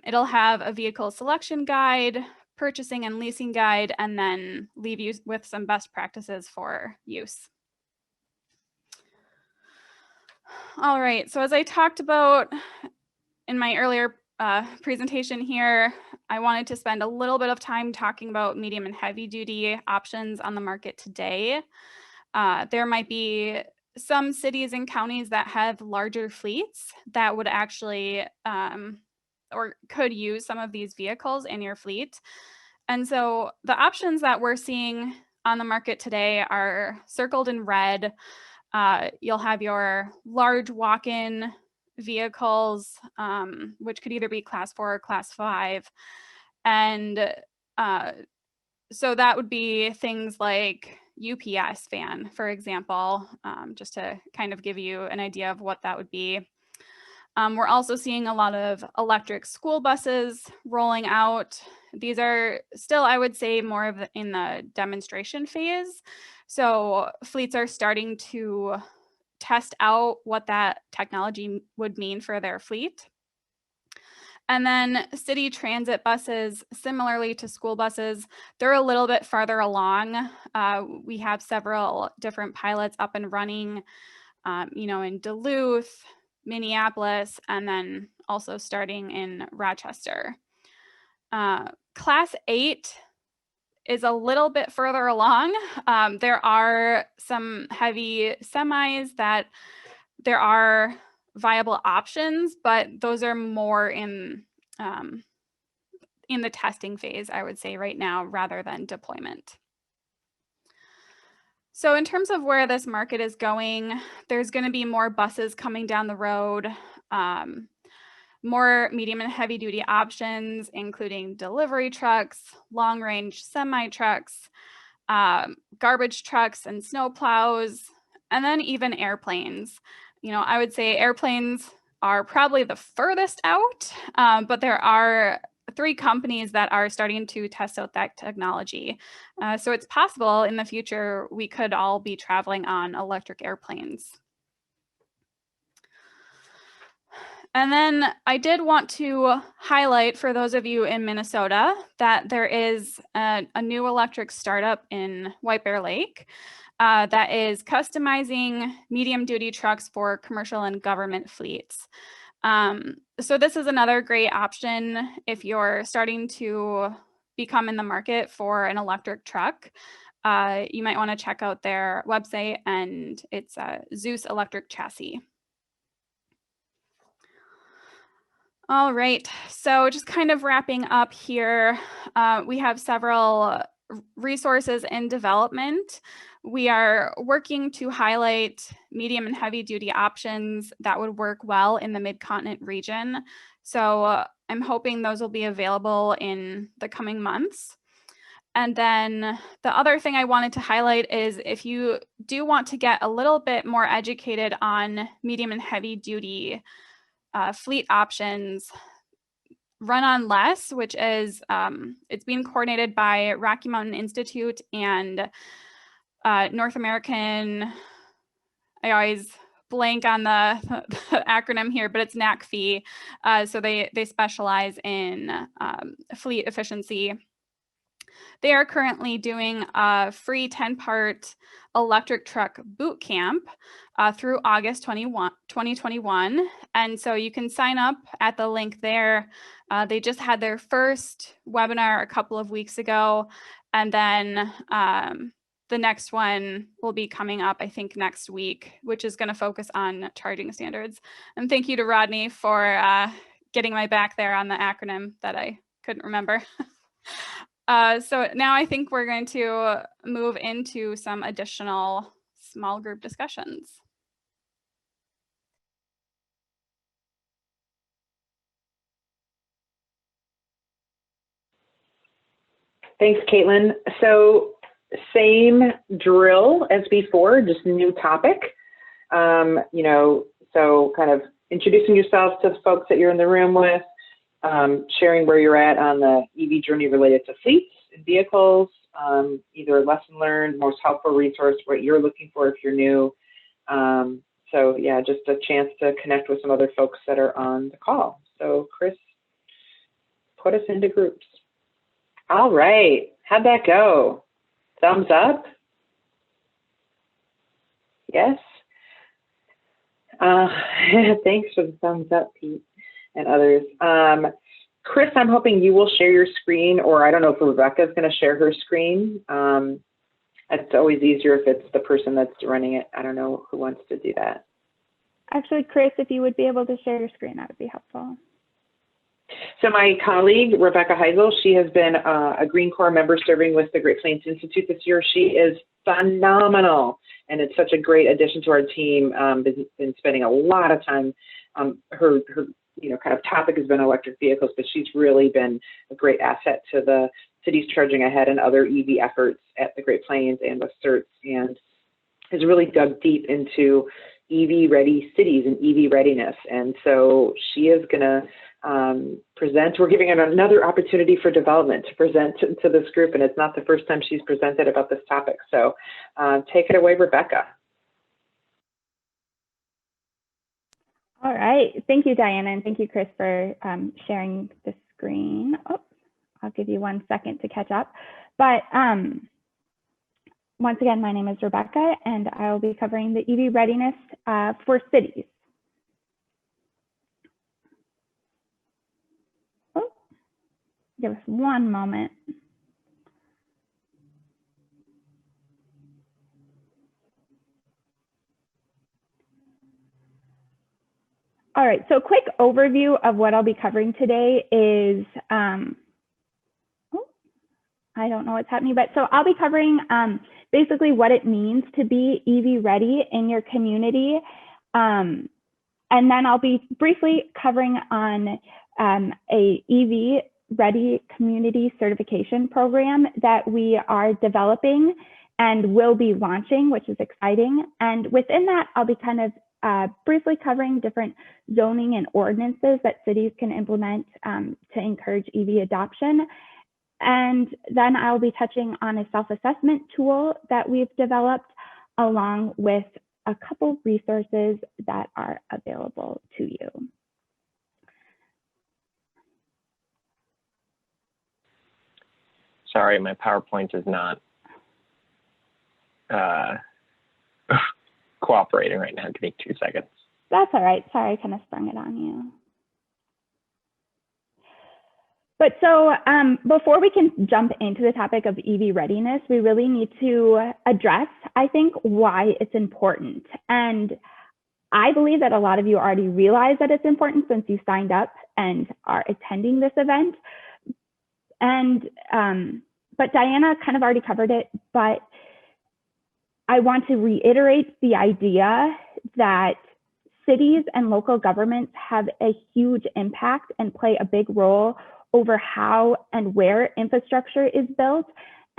It'll have a vehicle selection guide, purchasing and leasing guide, and then leave you with some best practices for use. All right, so as I talked about in my earlier presentation here, I wanted to spend a little bit of time talking about medium and heavy duty options on the market today. There might be some cities and counties that have larger fleets that would actually or could use some of these vehicles in your fleet. And so the options that we're seeing on the market today are circled in red. You'll have your large walk-in vehicles, which could either be class 4 or class 5. And so that would be things like UPS van, for example, just to kind of give you an idea of what that would be. We're also seeing a lot of electric school buses rolling out. These are still, I would say, more of in the demonstration phase. So fleets are starting to test out what that technology would mean for their fleet. And then city transit buses, similarly to school buses, they're a little bit farther along. We have several different pilots up and running, in Duluth, Minneapolis, and then also starting in Rochester. Class 8 is a little bit further along. There are some heavy semis that there are viable options, but those are more in the testing phase, I would say right now, rather than deployment. So in terms of where this market is going, there's going to be more buses coming down the road, more medium and heavy duty options, including delivery trucks, long range semi trucks, garbage trucks and snow plows, and then even airplanes. I would say airplanes are probably the furthest out, but there are 3 companies that are starting to test out that technology. So it's possible in the future we could all be traveling on electric airplanes. And then I did want to highlight for those of you in Minnesota that there is a new electric startup in White Bear Lake that is customizing medium duty trucks for commercial and government fleets. So this is another great option if you're starting to become in the market for an electric truck. You might want to check out their website, and it's Zeus Electric Chassis. All right, so just kind of wrapping up here, we have several resources in development. We are working to highlight medium and heavy duty options that would work well in the Mid-Continent region. So I'm hoping those will be available in the coming months. And then the other thing I wanted to highlight is if you do want to get a little bit more educated on medium and heavy duty fleet options, Run on Less, which is, it's being coordinated by Rocky Mountain Institute and North American, I always blank on the acronym here, but it's NACFE. So they specialize in fleet efficiency. They are currently doing a free 10-part electric truck boot camp through August 2021. And so you can sign up at the link there. They just had their first webinar a couple of weeks ago. And then the next one will be coming up, I think, next week, which is going to focus on charging standards. And thank you to Rodney for getting my back there on the acronym that I couldn't remember. So now I think we're going to move into some additional small group discussions. Thanks, Caitlin. So same drill as before, just new topic. So kind of introducing yourselves to the folks that you're in the room with, sharing where you're at on the EV journey related to fleets and vehicles, either lesson learned, most helpful resource, what you're looking for if you're new. So yeah, just a chance to connect with some other folks that are on the call. So Chris, put us into groups. All right, how'd that go? Thumbs up? Yes? Thanks for the thumbs up, Pete and others. Chris, I'm hoping you will share your screen, or I don't know if Rebecca is going to share her screen. It's always easier if it's the person that's running it. I don't know who wants to do that. Actually, Chris, if you would be able to share your screen, that would be helpful. So my colleague, Rebecca Heisel, she has been a Green Corps member serving with the Great Plains Institute this year. She is phenomenal, and it's such a great addition to our team. Been spending a lot of time. Her kind of topic has been electric vehicles, but she's really been a great asset to the Cities Charging Ahead and other EV efforts at the Great Plains and with CERTs, and has really dug deep into EV ready cities and EV readiness. And so she is going to present. We're giving her another opportunity for development to present to this group, and it's not the first time she's presented about this topic. So take it away, Rebecca. All right, thank you, Diana, and thank you, Chris, for sharing the screen. Oh, I'll give you 1 second to catch up. But once again, my name is Rebecca, and I will be covering the EV readiness for cities. Oh, give us 1 moment. All right, so quick overview of what I'll be covering today is, I don't know what's happening, but so I'll be covering basically what it means to be EV ready in your community. And then I'll be briefly covering on a EV ready community certification program that we are developing and will be launching, which is exciting. And within that, I'll be kind of briefly covering different zoning and ordinances that cities can implement to encourage EV adoption. And then I'll be touching on a self-assessment tool that we've developed, along with a couple resources that are available to you. Sorry, my PowerPoint is not cooperating right now. Give me 2 seconds. That's all right. Sorry, I kind of sprung it on you. But so before we can jump into the topic of EV readiness, we really need to address, I think, why it's important. And I believe that a lot of you already realize that it's important since you signed up and are attending this event. And but Diana kind of already covered it, but I want to reiterate the idea that cities and local governments have a huge impact and play a big role over how and where infrastructure is built,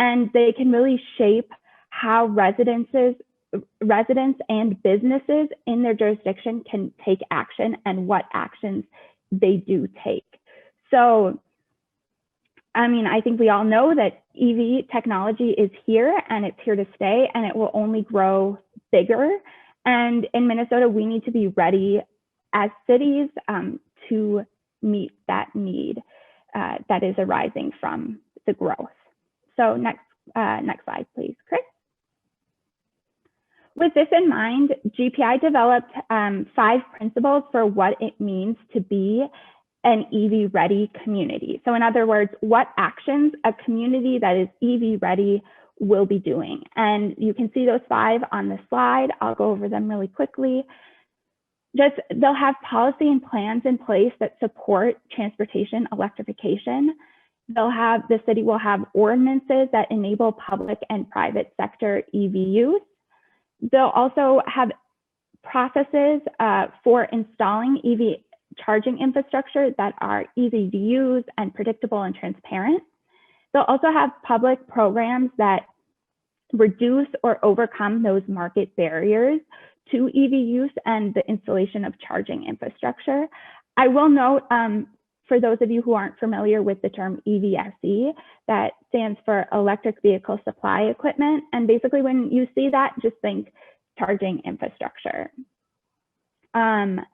and they can really shape how residents and businesses in their jurisdiction can take action and what actions they do take. So, I mean, I think we all know that EV technology is here and it's here to stay, and it will only grow bigger. And in Minnesota, we need to be ready as cities to meet that need that is arising from the growth. So next slide, please, Chris. With this in mind, GPI developed 5 principles for what it means to be an EV ready community. So in other words, what actions a community that is EV ready will be doing. And you can see those 5 on the slide. I'll go over them really quickly. They'll have policy and plans in place that support transportation electrification. The city will have ordinances that enable public and private sector EV use. They'll also have processes for installing EV charging infrastructure that are easy to use and predictable and transparent. They'll also have public programs that reduce or overcome those market barriers to EV use and the installation of charging infrastructure. I will note, for those of you who aren't familiar with the term EVSE, that stands for Electric Vehicle Supply Equipment. And basically when you see that, just think charging infrastructure. And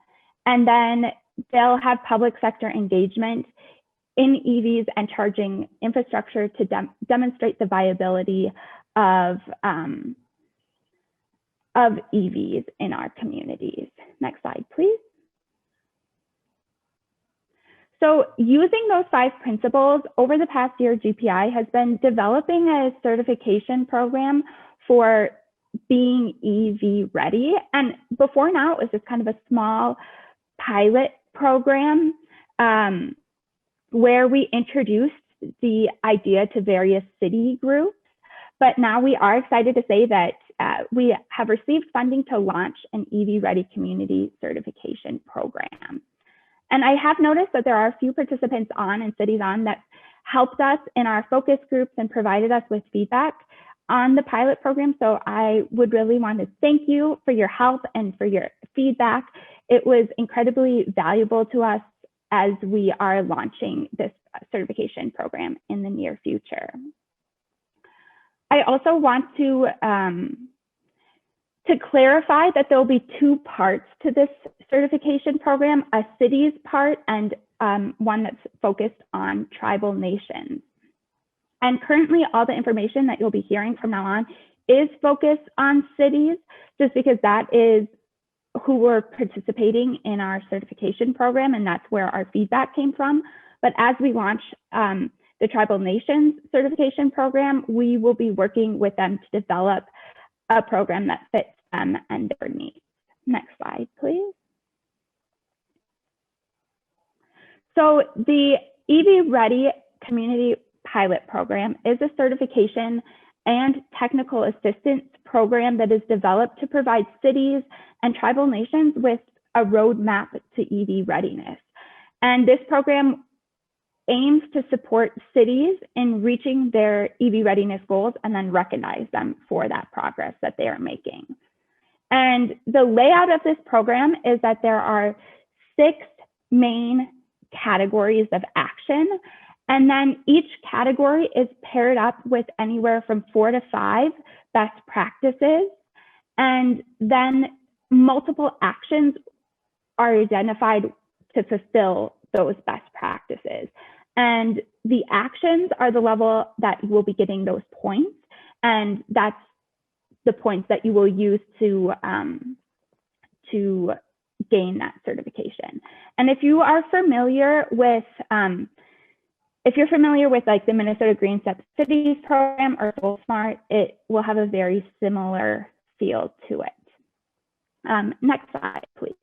then they'll have public sector engagement in EVs and charging infrastructure to demonstrate the viability of EVs in our communities. Next slide, please. So using those 5 principles, over the past year, GPI has been developing a certification program for being EV ready. And before now, it was just kind of a small pilot program where we introduced the idea to various city groups. But now we are excited to say that we have received funding to launch an EV Ready Community Certification Program. And I have noticed that there are a few participants on and cities on that helped us in our focus groups and provided us with feedback on the pilot program. So I would really want to thank you for your help and for your feedback. It was incredibly valuable to us as we are launching this certification program in the near future. I also want to clarify that there will be 2 parts to this certification program, a cities part and one that's focused on tribal nations. And currently all the information that you'll be hearing from now on is focused on cities, just because that is who were participating in our certification program, and that's where our feedback came from. But as we launch the Tribal Nations certification program, we will be working with them to develop a program that fits them and their needs. Next slide, please. So the EV Ready Community Pilot Program is a certification and technical assistance program that is developed to provide cities and tribal nations with a roadmap to EV readiness. And this program aims to support cities in reaching their EV readiness goals and then recognize them for that progress that they are making. And the layout of this program is that there are 6 main categories of action. And then each category is paired up with anywhere from 4 to 5 best practices. And then multiple actions are identified to fulfill those best practices. And the actions are the level that you will be getting those points. And that's the points that you will use to gain that certification. And if you are familiar with like the Minnesota Green Step Cities program or Soul Smart, it will have a very similar feel to it. Next slide, please.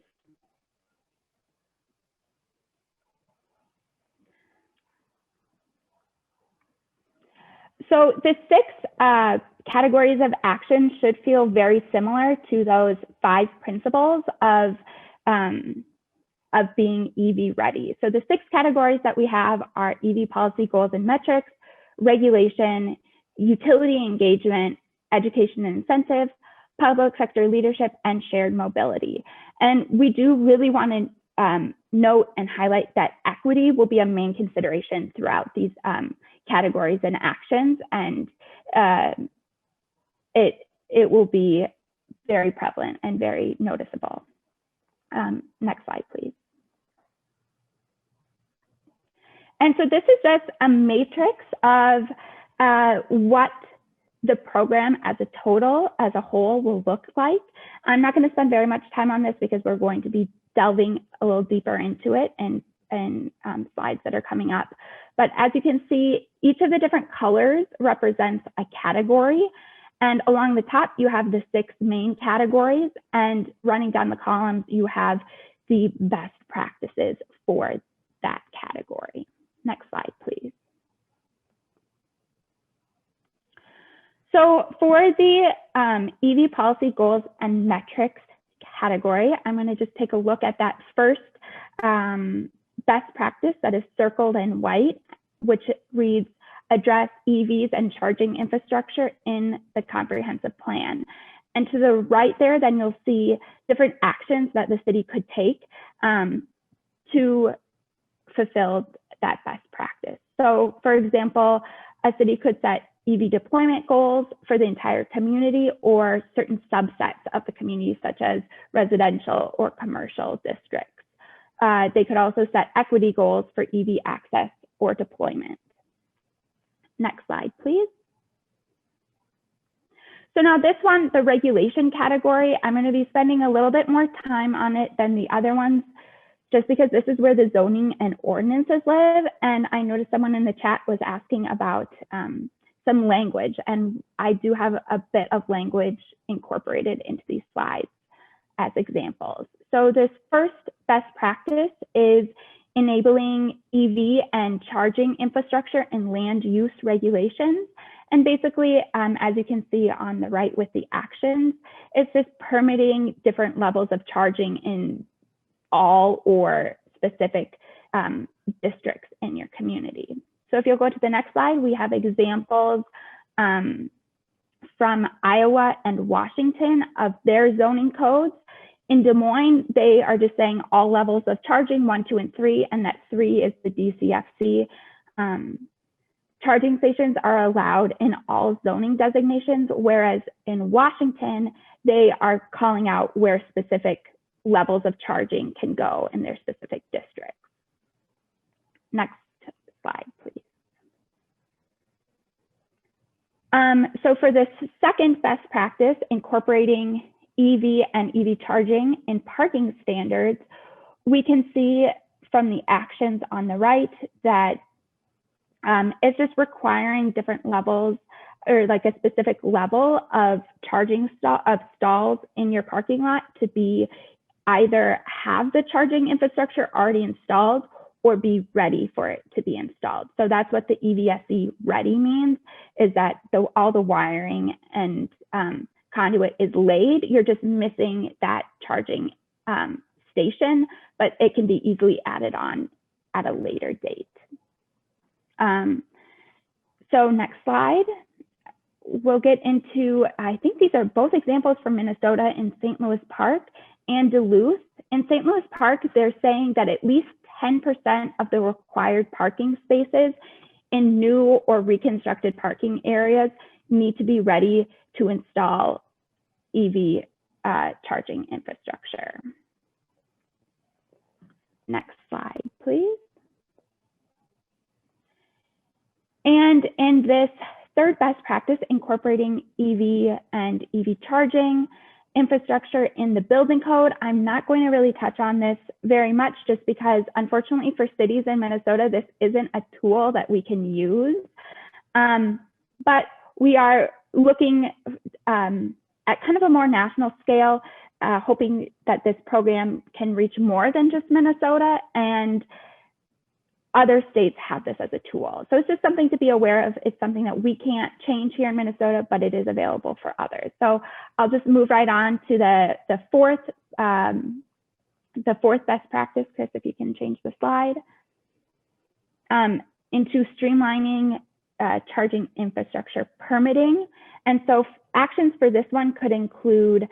So the 6 categories of action should feel very similar to those 5 principles of being EV ready. So the 6 categories that we have are EV policy goals and metrics, regulation, utility engagement, education and incentives, public sector leadership, and shared mobility. And we do really want to note and highlight that equity will be a main consideration throughout these categories and actions, and it will be very prevalent and very noticeable. Next slide, please. And so this is just a matrix of what the program as a total, as a whole, will look like. I'm not going to spend very much time on this because we're going to be delving a little deeper into it in slides that are coming up. But as you can see, each of the different colors represents a category. And along the top, you have the 6 main categories. And running down the columns, you have the best practices for that category. Next slide, please. So for the EV policy goals and metrics category, I'm going to just take a look at that first best practice that is circled in white, which reads, address EVs and charging infrastructure in the comprehensive plan. And to the right there, then you'll see different actions that the city could take to fulfill that best practice. So for example, a city could set EV deployment goals for the entire community or certain subsets of the community, such as residential or commercial districts. They could also set equity goals for EV access or deployment. Next slide, please. So now this one, the regulation category, I'm going to be spending a little bit more time on it than the other ones, just because this is where the zoning and ordinances live. And I noticed someone in the chat was asking about some language, and I do have a bit of language incorporated into these slides as examples. So this first best practice is enabling EV and charging infrastructure and land use regulations. And basically, as you can see on the right with the actions, it's just permitting different levels of charging in all or specific districts in your community. So if you'll go to the next slide, we have examples from Iowa and Washington of their zoning codes. In Des Moines, they are just saying all levels of charging, 1, 2, and 3, and that 3 is the DCFC. Charging stations are allowed in all zoning designations, whereas in Washington, they are calling out where specific levels of charging can go in their specific districts. Next slide, please. So for this second best practice, incorporating EV and EV charging in parking standards, we can see from the actions on the right that it's just requiring different levels or like a specific level of charging stalls in your parking lot to be either have the charging infrastructure already installed or be ready for it to be installed. So that's what the EVSE ready means, is that all the wiring and conduit is laid. You're just missing that charging station, but it can be easily added on at a later date. So next slide, we'll get into, I think these are both examples from Minnesota in St. Louis Park and Duluth. In St. Louis Park, they're saying that at least 10% of the required parking spaces in new or reconstructed parking areas need to be ready to install EV charging infrastructure. Next slide, please. And in this third best practice, incorporating EV and EV charging infrastructure in the building code, I'm not going to really touch on this very much just because unfortunately for cities in Minnesota, this isn't a tool that we can use. But we are looking at kind of a more national scale, hoping that this program can reach more than just Minnesota, and other states have this as a tool. So it's just something to be aware of. It's something that we can't change here in Minnesota, but it is available for others. So I'll just move right on to the fourth best practice. Chris, if you can change the slide, into streamlining charging infrastructure permitting. And so actions for this one could include,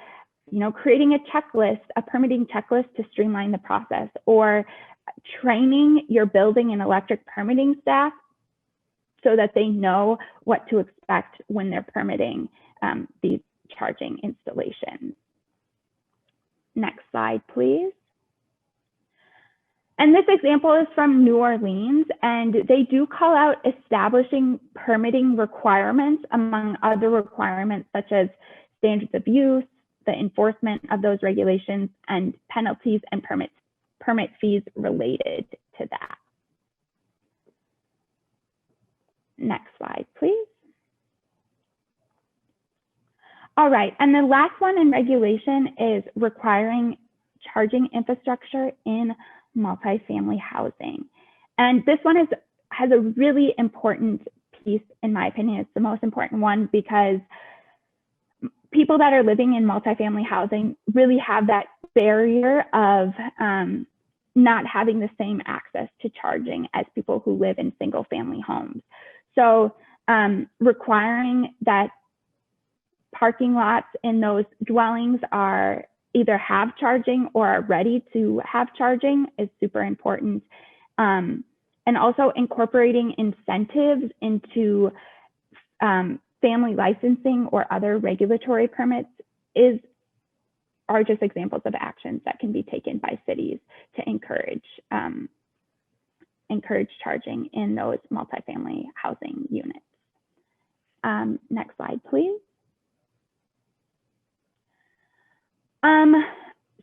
creating a checklist, a permitting checklist to streamline the process, or training your building and electric permitting staff so that they know what to expect when they're permitting these charging installations. Next slide, please. And this example is from New Orleans, and they do call out establishing permitting requirements among other requirements such as standards of use, the enforcement of those regulations, and penalties and permit fees related to that. Next slide, please. All right, and the last one in regulation is requiring charging infrastructure in multifamily housing. And this one has a really important piece, in my opinion. It's the most important one because people that are living in multifamily housing really have that barrier of not having the same access to charging as people who live in single family homes. So requiring that parking lots in those dwellings are either have charging or are ready to have charging is super important. And also incorporating incentives into family licensing or other regulatory permits are just examples of actions that can be taken by cities to encourage charging in those multifamily housing units. Next slide, please.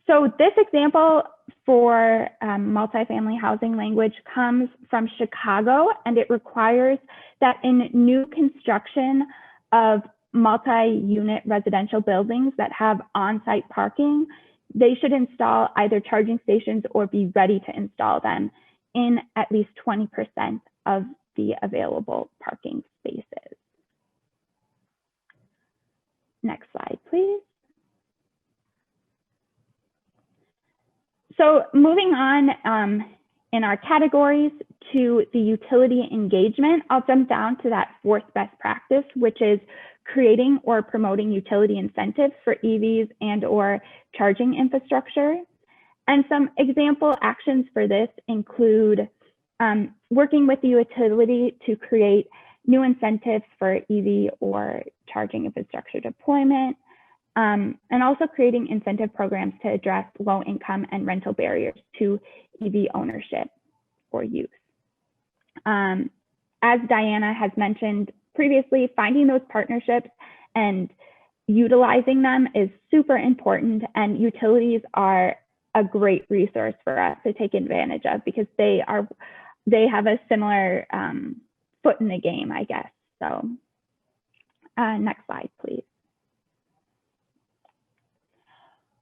So this example for multifamily housing language comes from Chicago, and it requires that in new construction of multi-unit residential buildings that have on-site parking, they should install either charging stations or be ready to install them in at least 20% of the available parking spaces. Next slide, please. So moving on in our categories to the utility engagement, I'll jump down to that fourth best practice, which is creating or promoting utility incentives for EVs and or charging infrastructure. And some example actions for this include working with the utility to create new incentives for EV or charging infrastructure deployment, and also creating incentive programs to address low income and rental barriers to EV ownership or use. As Diana has mentioned previously, finding those partnerships and utilizing them is super important, and utilities are a great resource for us to take advantage of because they have a similar foot in the game, I guess. So next slide, please.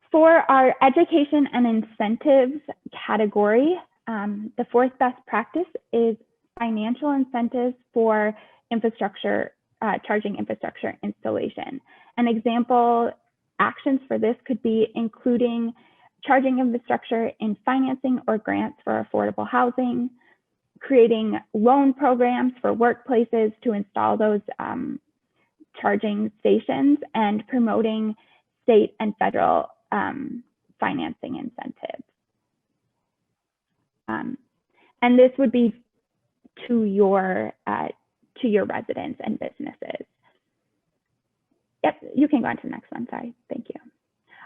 For our education and incentives category, the fourth best practice is financial incentives for infrastructure, charging infrastructure installation. An example actions for this could be including charging infrastructure in financing or grants for affordable housing, creating loan programs for workplaces to install those charging stations, and promoting state and federal financing incentives. And this would be to your residents and businesses. Yep, you can go on to the next one, sorry, thank you.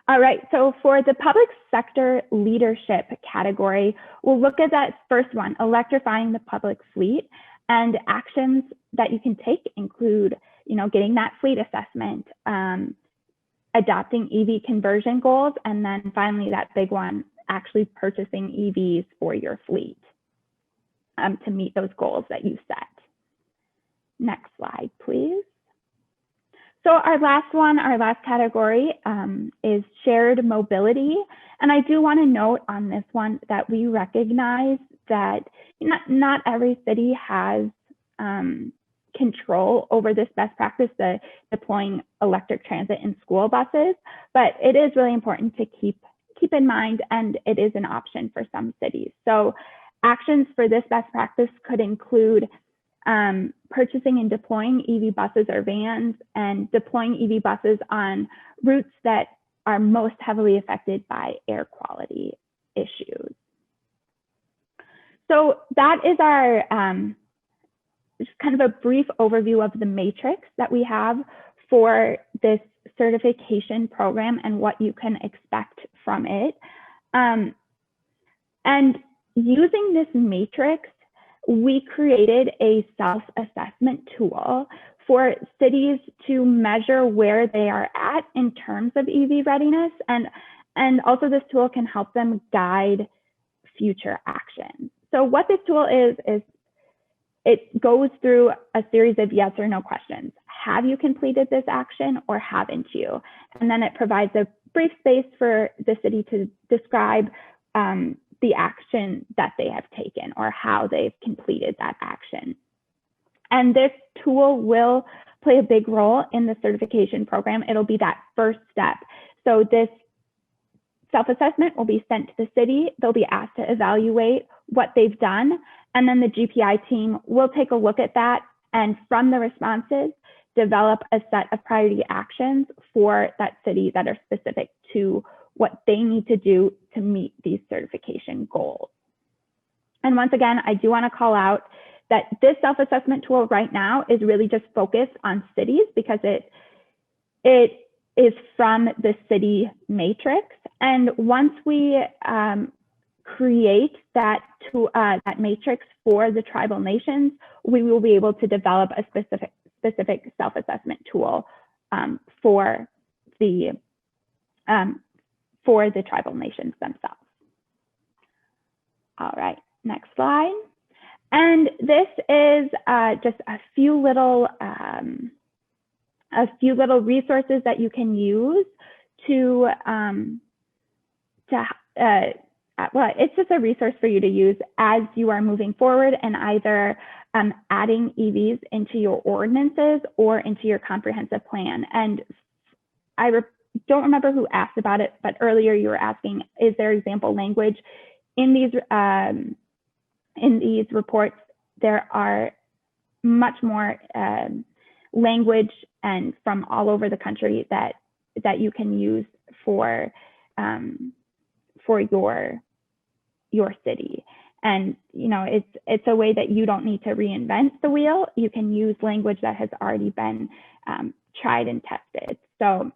All right, so for the public sector leadership category, we'll look at that first one, electrifying the public fleet, and actions that you can take include, getting that fleet assessment, adopting EV conversion goals, and then finally that big one, actually purchasing EVs for your fleet to meet those goals that you set. Next slide, please. So our last category is shared mobility. And I do want to note on this one that we recognize that not every city has control over this best practice, the deploying electric transit in school buses, but it is really important to keep in mind, and it is an option for some cities. So actions for this best practice could include purchasing and deploying EV buses or vans, and deploying EV buses on routes that are most heavily affected by air quality issues. So that is our just kind of a brief overview of the matrix that we have for this certification program and what you can expect from it. And using this matrix, we created a self-assessment tool for cities to measure where they are at in terms of EV readiness. And also this tool can help them guide future actions. So what this tool is it goes through a series of yes or no questions. Have you completed this action or haven't you? And then it provides a brief space for the city to describe the action that they have taken or how they've completed that action. And this tool will play a big role in the certification program. It'll be that first step. So this self-assessment will be sent to the city. They'll be asked to evaluate what they've done. And then the GPI team will take a look at that. And from the responses, develop a set of priority actions for that city that are specific to what they need to do to meet these certification goals. And once again, I do want to call out that this self-assessment tool right now is really just focused on cities because it is from the city matrix. And once we create that matrix for the tribal nations, we will be able to develop a specific self-assessment tool for the tribal nations themselves. All right, next slide. And this is just a few little resources that you can use to well, it's just a resource for you to use as you are moving forward and either adding EVs into your ordinances or into your comprehensive plan. And I don't remember who asked about it, but earlier you were asking, is there example language? In these reports, there are much more language and from all over the country that you can use for your city. And you know, it's a way that you don't need to reinvent the wheel. You can use language that has already been tried and tested. So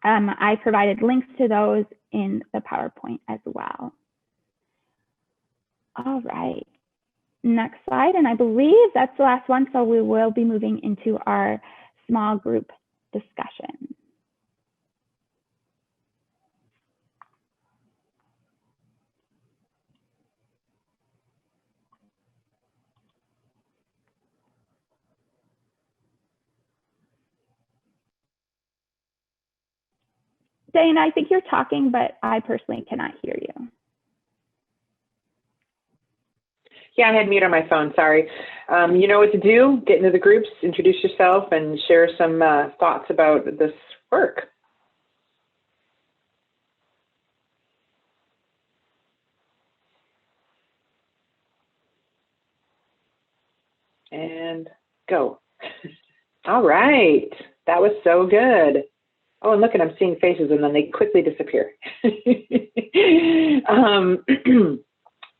I provided links to those in the PowerPoint as well. All right, next slide. And I believe that's the last one. So we will be moving into our small group discussion. Dana, I think you're talking, but I personally cannot hear you. Yeah, I had mute on my phone, sorry. You know what to do, get into the groups, introduce yourself, and share some thoughts about this work. And go. All right, that was so good. Oh, and look, and I'm seeing faces and then they quickly disappear.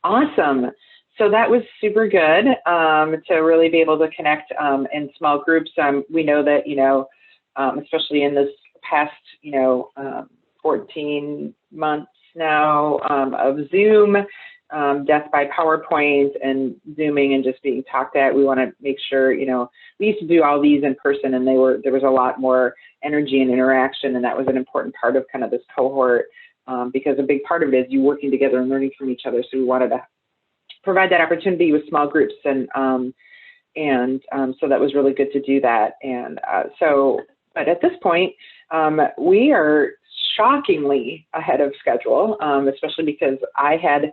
Awesome. So that was super good to really be able to connect in small groups. We know that, you know, especially in this past, 14 months now of Zoom, death by PowerPoint and Zooming and just being talked at, we want to make sure, you know, we used to do all these in person and there was a lot more energy and interaction, and that was an important part of kind of this cohort because a big part of it is you working together and learning from each other. So we wanted to provide that opportunity with small groups, and so that was really good to do that. And but at this point, we are shockingly ahead of schedule, especially because I had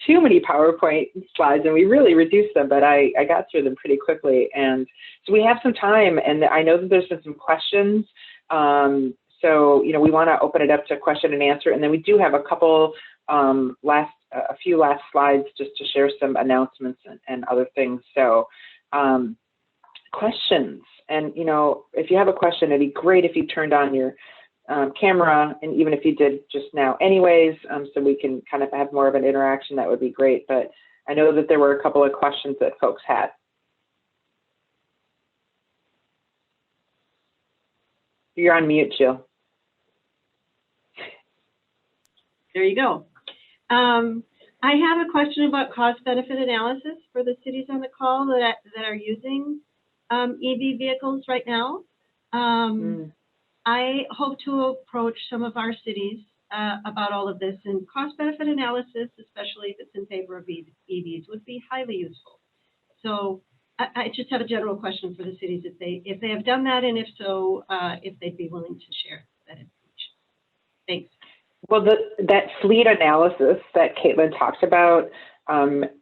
too many PowerPoint slides and we really reduced them, but I got through them pretty quickly. And so we have some time, and I know that there's been some questions. So, you know, we want to open it up to question and answer. And then we do have a couple a few last slides just to share some announcements and other things. So questions, and, you know, if you have a question, it'd be great if you turned on your camera, and even if you did just now anyways, so we can kind of have more of an interaction, that would be great. But I know that there were a couple of questions that folks had. You're on mute, Jill. There you go. I have a question about cost-benefit analysis for the cities on the call that are using EV vehicles right now. I hope to approach some of our cities about all of this, and cost-benefit analysis, especially if it's in favor of EVs, would be highly useful. So I just have a general question for the cities if they have done that, and if so, if they'd be willing to share that information. Thanks. Well, that fleet analysis that Caitlin talks about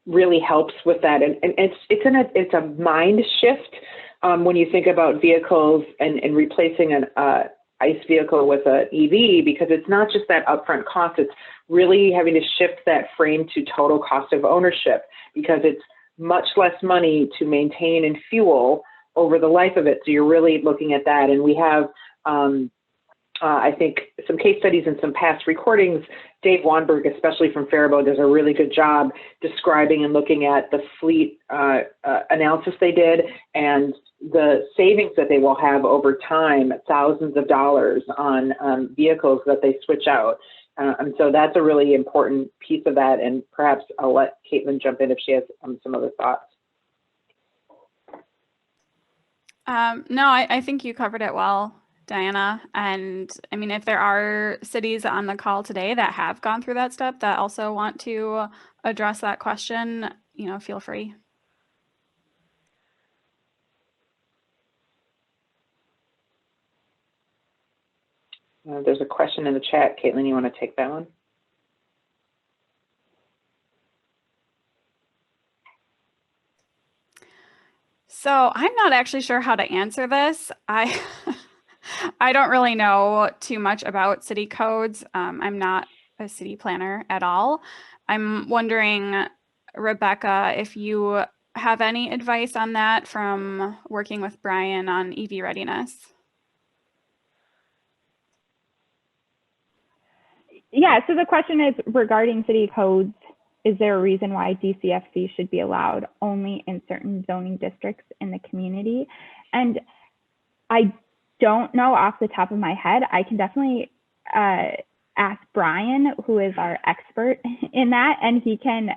really helps with that, and it's a mind shift when you think about vehicles and replacing an ICE vehicle with an EV, because it's not just that upfront cost, it's really having to shift that frame to total cost of ownership, because it's much less money to maintain and fuel over the life of it. So you're really looking at that. And we have, I think, some case studies and some past recordings. Dave Wanberg, especially from Faribault, does a really good job describing and looking at the fleet analysis they did and the savings that they will have over time, thousands of dollars on vehicles that they switch out. And so that's a really important piece of that. And perhaps I'll let Caitlin jump in if she has some other thoughts. No, I think you covered it well, Diana. And I mean, if there are cities on the call today that have gone through that step that also want to address that question, you know, feel free. There's a question in the chat. Caitlin, you want to take that one? So I'm not actually sure how to answer this. I don't really know too much about city codes. I'm not a city planner at all. I'm wondering, Rebecca, if you have any advice on that from working with Brian on EV readiness. Yeah, so the question is regarding city codes. Is there a reason why DCFC should be allowed only in certain zoning districts in the community? And I don't know off the top of my head. I can definitely ask Brian, who is our expert in that, and he can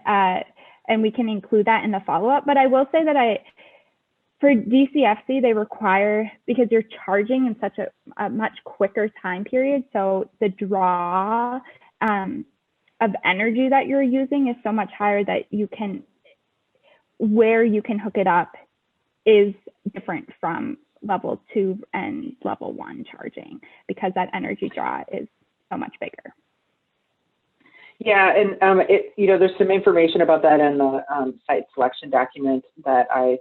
and we can include that in the follow-up. But I will say that for DCFC, they require, because you're charging in such a much quicker time period, so the draw of energy that you're using is so much higher that where you can hook it up is different from level 2 and level 1 charging, because that energy draw is so much bigger. Yeah, and there's some information about that in the site selection document that I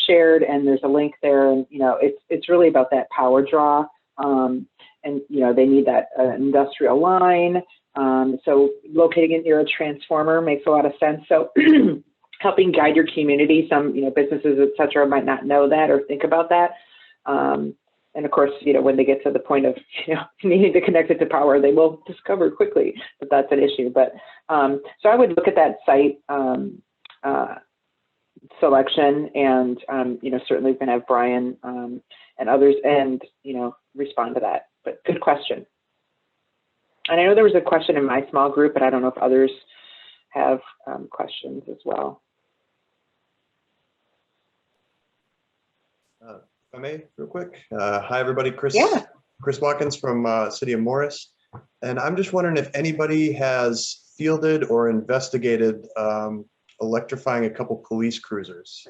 shared, and there's a link there, and it's really about that power draw, and they need that industrial line, so locating it near a transformer makes a lot of sense. So helping guide your community, some businesses, et cetera, might not know that or think about that, and of course, when they get to the point of needing to connect it to power, they will discover quickly that that's an issue. But so I would look at that site selection, and certainly we can have Brian and others and respond to that. But good question. And I know there was a question in my small group, but I don't know if others have questions as well. If I may, real quick. Hi, everybody. Chris Watkins from City of Morris. And I'm just wondering if anybody has fielded or investigated electrifying a couple police cruisers.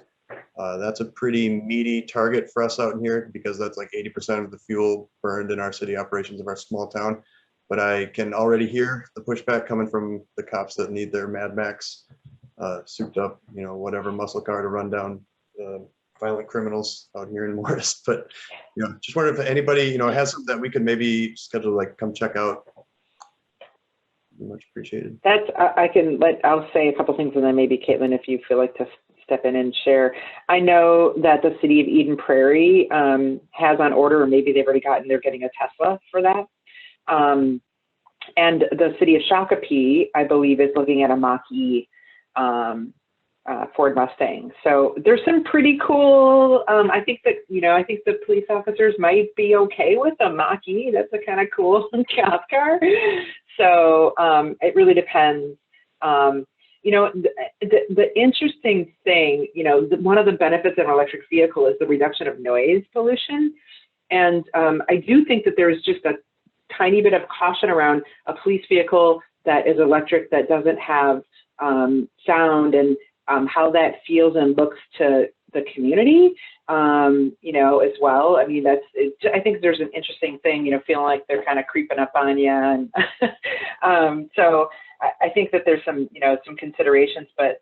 That's a pretty meaty target for us out in here, because that's like 80% of the fuel burned in our city operations of our small town. But I can already hear the pushback coming from the cops that need their Mad Max souped up, whatever muscle car to run down violent criminals out here in Morris. But just wondering if anybody has something that we could maybe schedule, like come check out. Much appreciated. I'll say a couple things, and then maybe Caitlin, if you feel like to step in and share. I know that the city of Eden Prairie has on order, or maybe they're getting a Tesla for that. And the city of Shakopee, I believe, is looking at a Mach-E Ford Mustang. So there's some pretty cool, I think the police officers might be okay with a Mach-E. That's a kind of cool gas car. So it really depends. The interesting thing, one of the benefits of an electric vehicle is the reduction of noise pollution. And I do think that there's just a tiny bit of caution around a police vehicle that is electric, that doesn't have sound, and how that feels and looks to the community, as well. I mean, I think there's an interesting thing, feeling like they're kind of creeping up on you. And so I think that there's some considerations, but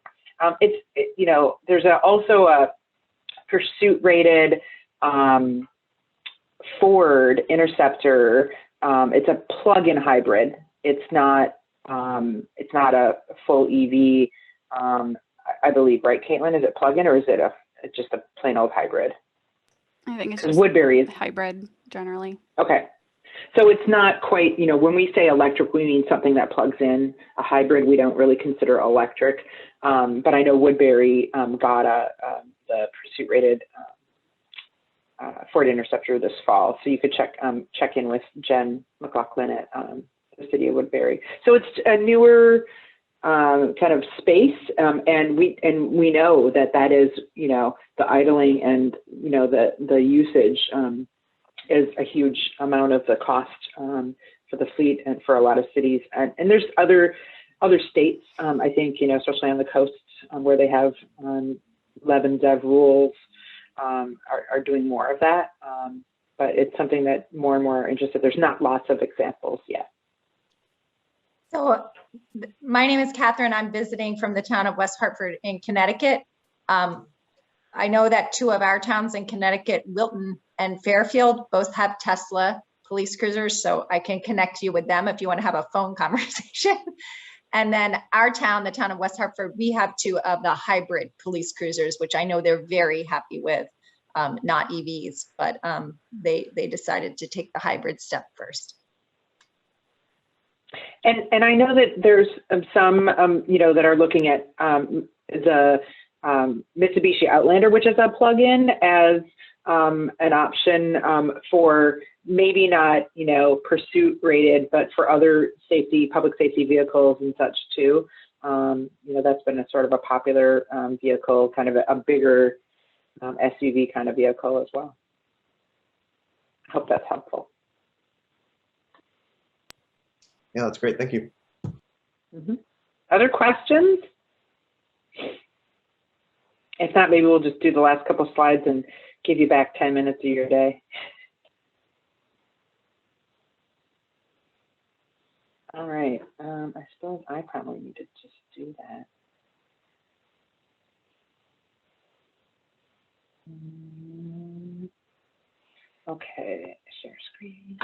there's also a pursuit rated Ford Interceptor. It's a plug-in hybrid. It's not a full EV, I believe, right, Caitlin? Is it plug-in, or is it just a plain old hybrid? I think it's just Woodbury is hybrid generally. okay. So it's not quite, you know, when we say electric, we mean something that plugs in. A hybrid, we don't really consider electric. But I know Woodbury got the pursuit rated Ford Interceptor this fall. So you could check in with Jen McLaughlin at the city of Woodbury. So it's a newer kind of space, and we know that is, you know, the idling and, you know, the usage is a huge amount of the cost for the fleet and for a lot of cities. And there's other states, I think, you know, especially on the coast where they have LEV and DEV rules, are doing more of that. But it's something that more and more are interested. There's not lots of examples yet. So my name is Catherine. I'm visiting from the town of West Hartford in Connecticut. I know that two of our towns in Connecticut, Wilton and Fairfield, both have Tesla police cruisers, so I can connect you with them if you want to have a phone conversation. And then our town, the town of West Hartford, we have two of the hybrid police cruisers, which I know they're very happy with, not EVs, but they decided to take the hybrid step first. And I know that there's some, you know, that are looking at the Mitsubishi Outlander, which is a plug-in, as an option for maybe not, you know, pursuit rated, but for other safety, public safety vehicles and such too. You know, that's been a sort of a popular vehicle, kind of a bigger SUV kind of vehicle as well. I hope that's helpful. Yeah, that's great. Thank you. Mm-hmm. Other questions? If not, maybe we'll just do the last couple slides and give you back 10 minutes of your day. All right. I suppose I probably need to just do that. Okay, share screen.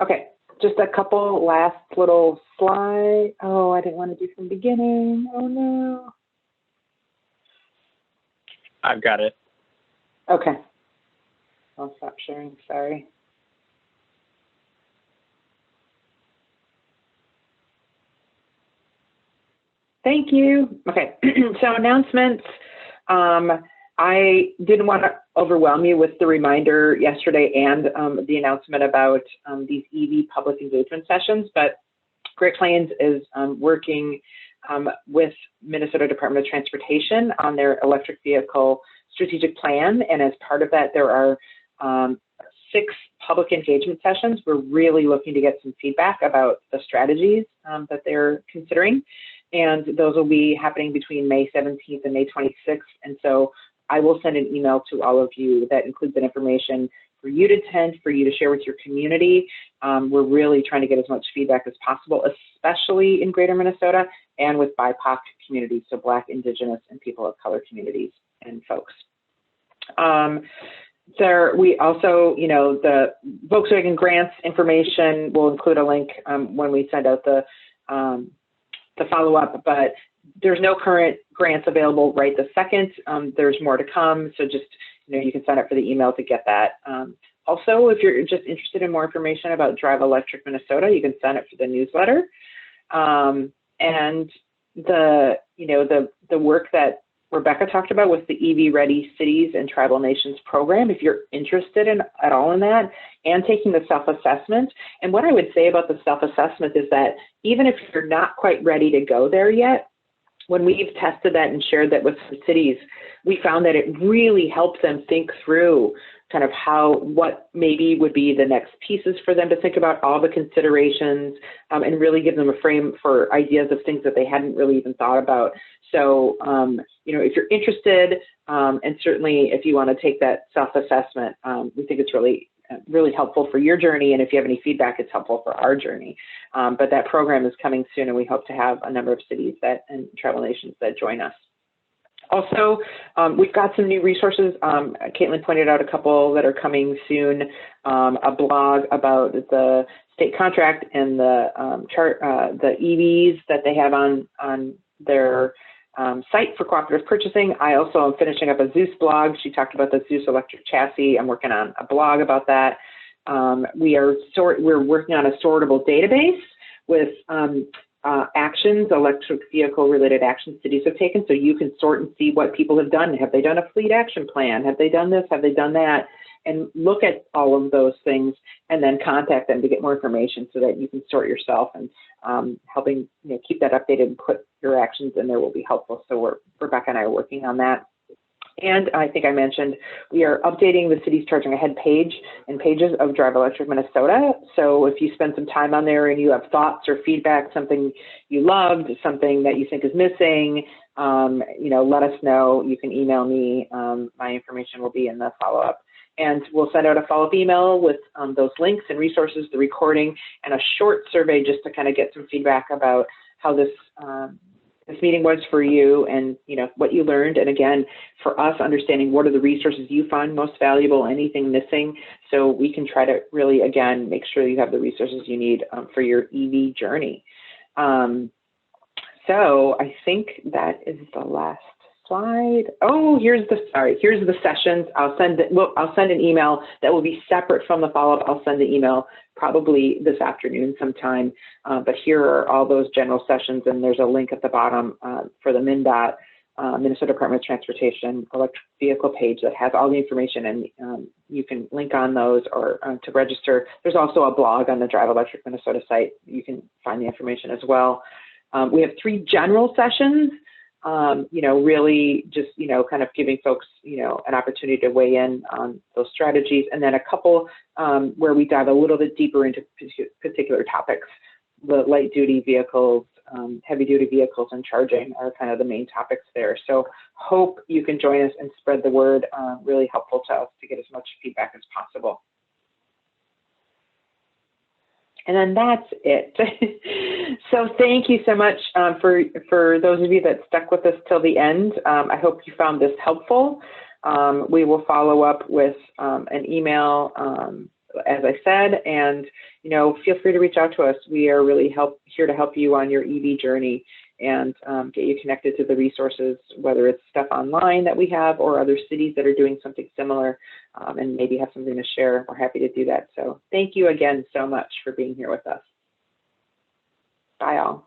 Okay, just a couple last little slides. Oh, I didn't want to do from the beginning. Oh no. I've got it. Okay. I'll stop sharing, sorry. Thank you. Okay, so announcements. I didn't want to overwhelm you with the reminder yesterday and the announcement about these EV public engagement sessions, but Great Plains is working with Minnesota Department of Transportation on their electric vehicle strategic plan. And as part of that, there are 6 public engagement sessions. We're really looking to get some feedback about the strategies that they're considering. And those will be happening between May 17th and May 26th. And so I will send an email to all of you that includes that information for you to attend, for you to share with your community. We're really trying to get as much feedback as possible, especially in Greater Minnesota and with BIPOC communities, so Black, Indigenous, and people of color communities and folks. We also, you know, the Volkswagen grants information will include a link when we send out the follow-up, but there's no current grants available right this second. There's more to come, so just, you know, you can sign up for the email to get that. Also, if you're just interested in more information about Drive Electric Minnesota, you can sign up for the newsletter. And the work that Rebecca talked about with the EV Ready Cities and Tribal Nations program, if you're interested at all in that, and taking the self-assessment. And what I would say about the self-assessment is that even if you're not quite ready to go there yet, when we've tested that and shared that with some cities, we found that it really helped them think through kind of what maybe would be the next pieces for them to think about, all the considerations, and really give them a frame for ideas of things that they hadn't really even thought about. So, you know, if you're interested, and certainly if you want to take that self-assessment, we think it's really helpful for your journey. And if you have any feedback, it's helpful for our journey. But that program is coming soon, and we hope to have a number of cities and tribal nations that join us. Also, we've got some new resources. Caitlin pointed out a couple that are coming soon. A blog about the state contract and the EVs that they have on their site for cooperative purchasing. I also am finishing up a Zeus blog. She talked about the Zeus electric chassis. I'm working on a blog about that. We're working on a sortable database with actions, electric vehicle related actions cities have taken, so you can sort and see what people have done. Have they done a fleet action plan? Have they done this? Have they done that? And look at all of those things and then contact them to get more information so that you can sort yourself, and helping keep that updated and put your actions in there will be helpful. So Rebecca and I are working on that. And I think I mentioned we are updating the city's Charging Ahead page and pages of Drive Electric Minnesota. So if you spend some time on there and you have thoughts or feedback, something you loved, something that you think is missing, let us know. You can email me. My information will be in the follow-up. And we'll send out a follow-up email with those links and resources, the recording, and a short survey just to kind of get some feedback about how this meeting was for you, and what you learned. And again, for us, understanding what are the resources you find most valuable, anything missing, so we can try to really, again, make sure you have the resources you need for your EV journey. So I think that is the last slide. Oh, here's the sessions. I'll send an email that will be separate from the follow-up. I'll send the email probably this afternoon sometime. But here are all those general sessions, and there's a link at the bottom for the MnDOT, Minnesota Department of Transportation electric vehicle page that has all the information, and you can link on those or to register. There's also a blog on the Drive Electric Minnesota site. You can find the information as well. We have 3 general sessions. Really just, kind of giving folks, an opportunity to weigh in on those strategies, and then a couple where we dive a little bit deeper into particular topics. The light duty vehicles, heavy duty vehicles, and charging are kind of the main topics there. So hope you can join us and spread the word. Really helpful to us to get as much feedback as possible. And then that's it. So thank you so much for those of you that stuck with us till the end. I hope you found this helpful. We will follow up with an email, as I said, and feel free to reach out to us. We are really here to help you on your EV journey and get you connected to the resources, whether it's stuff online that we have or other cities that are doing something similar, and maybe have something to share. We're happy to do that. So thank you again so much for being here with us. Bye all.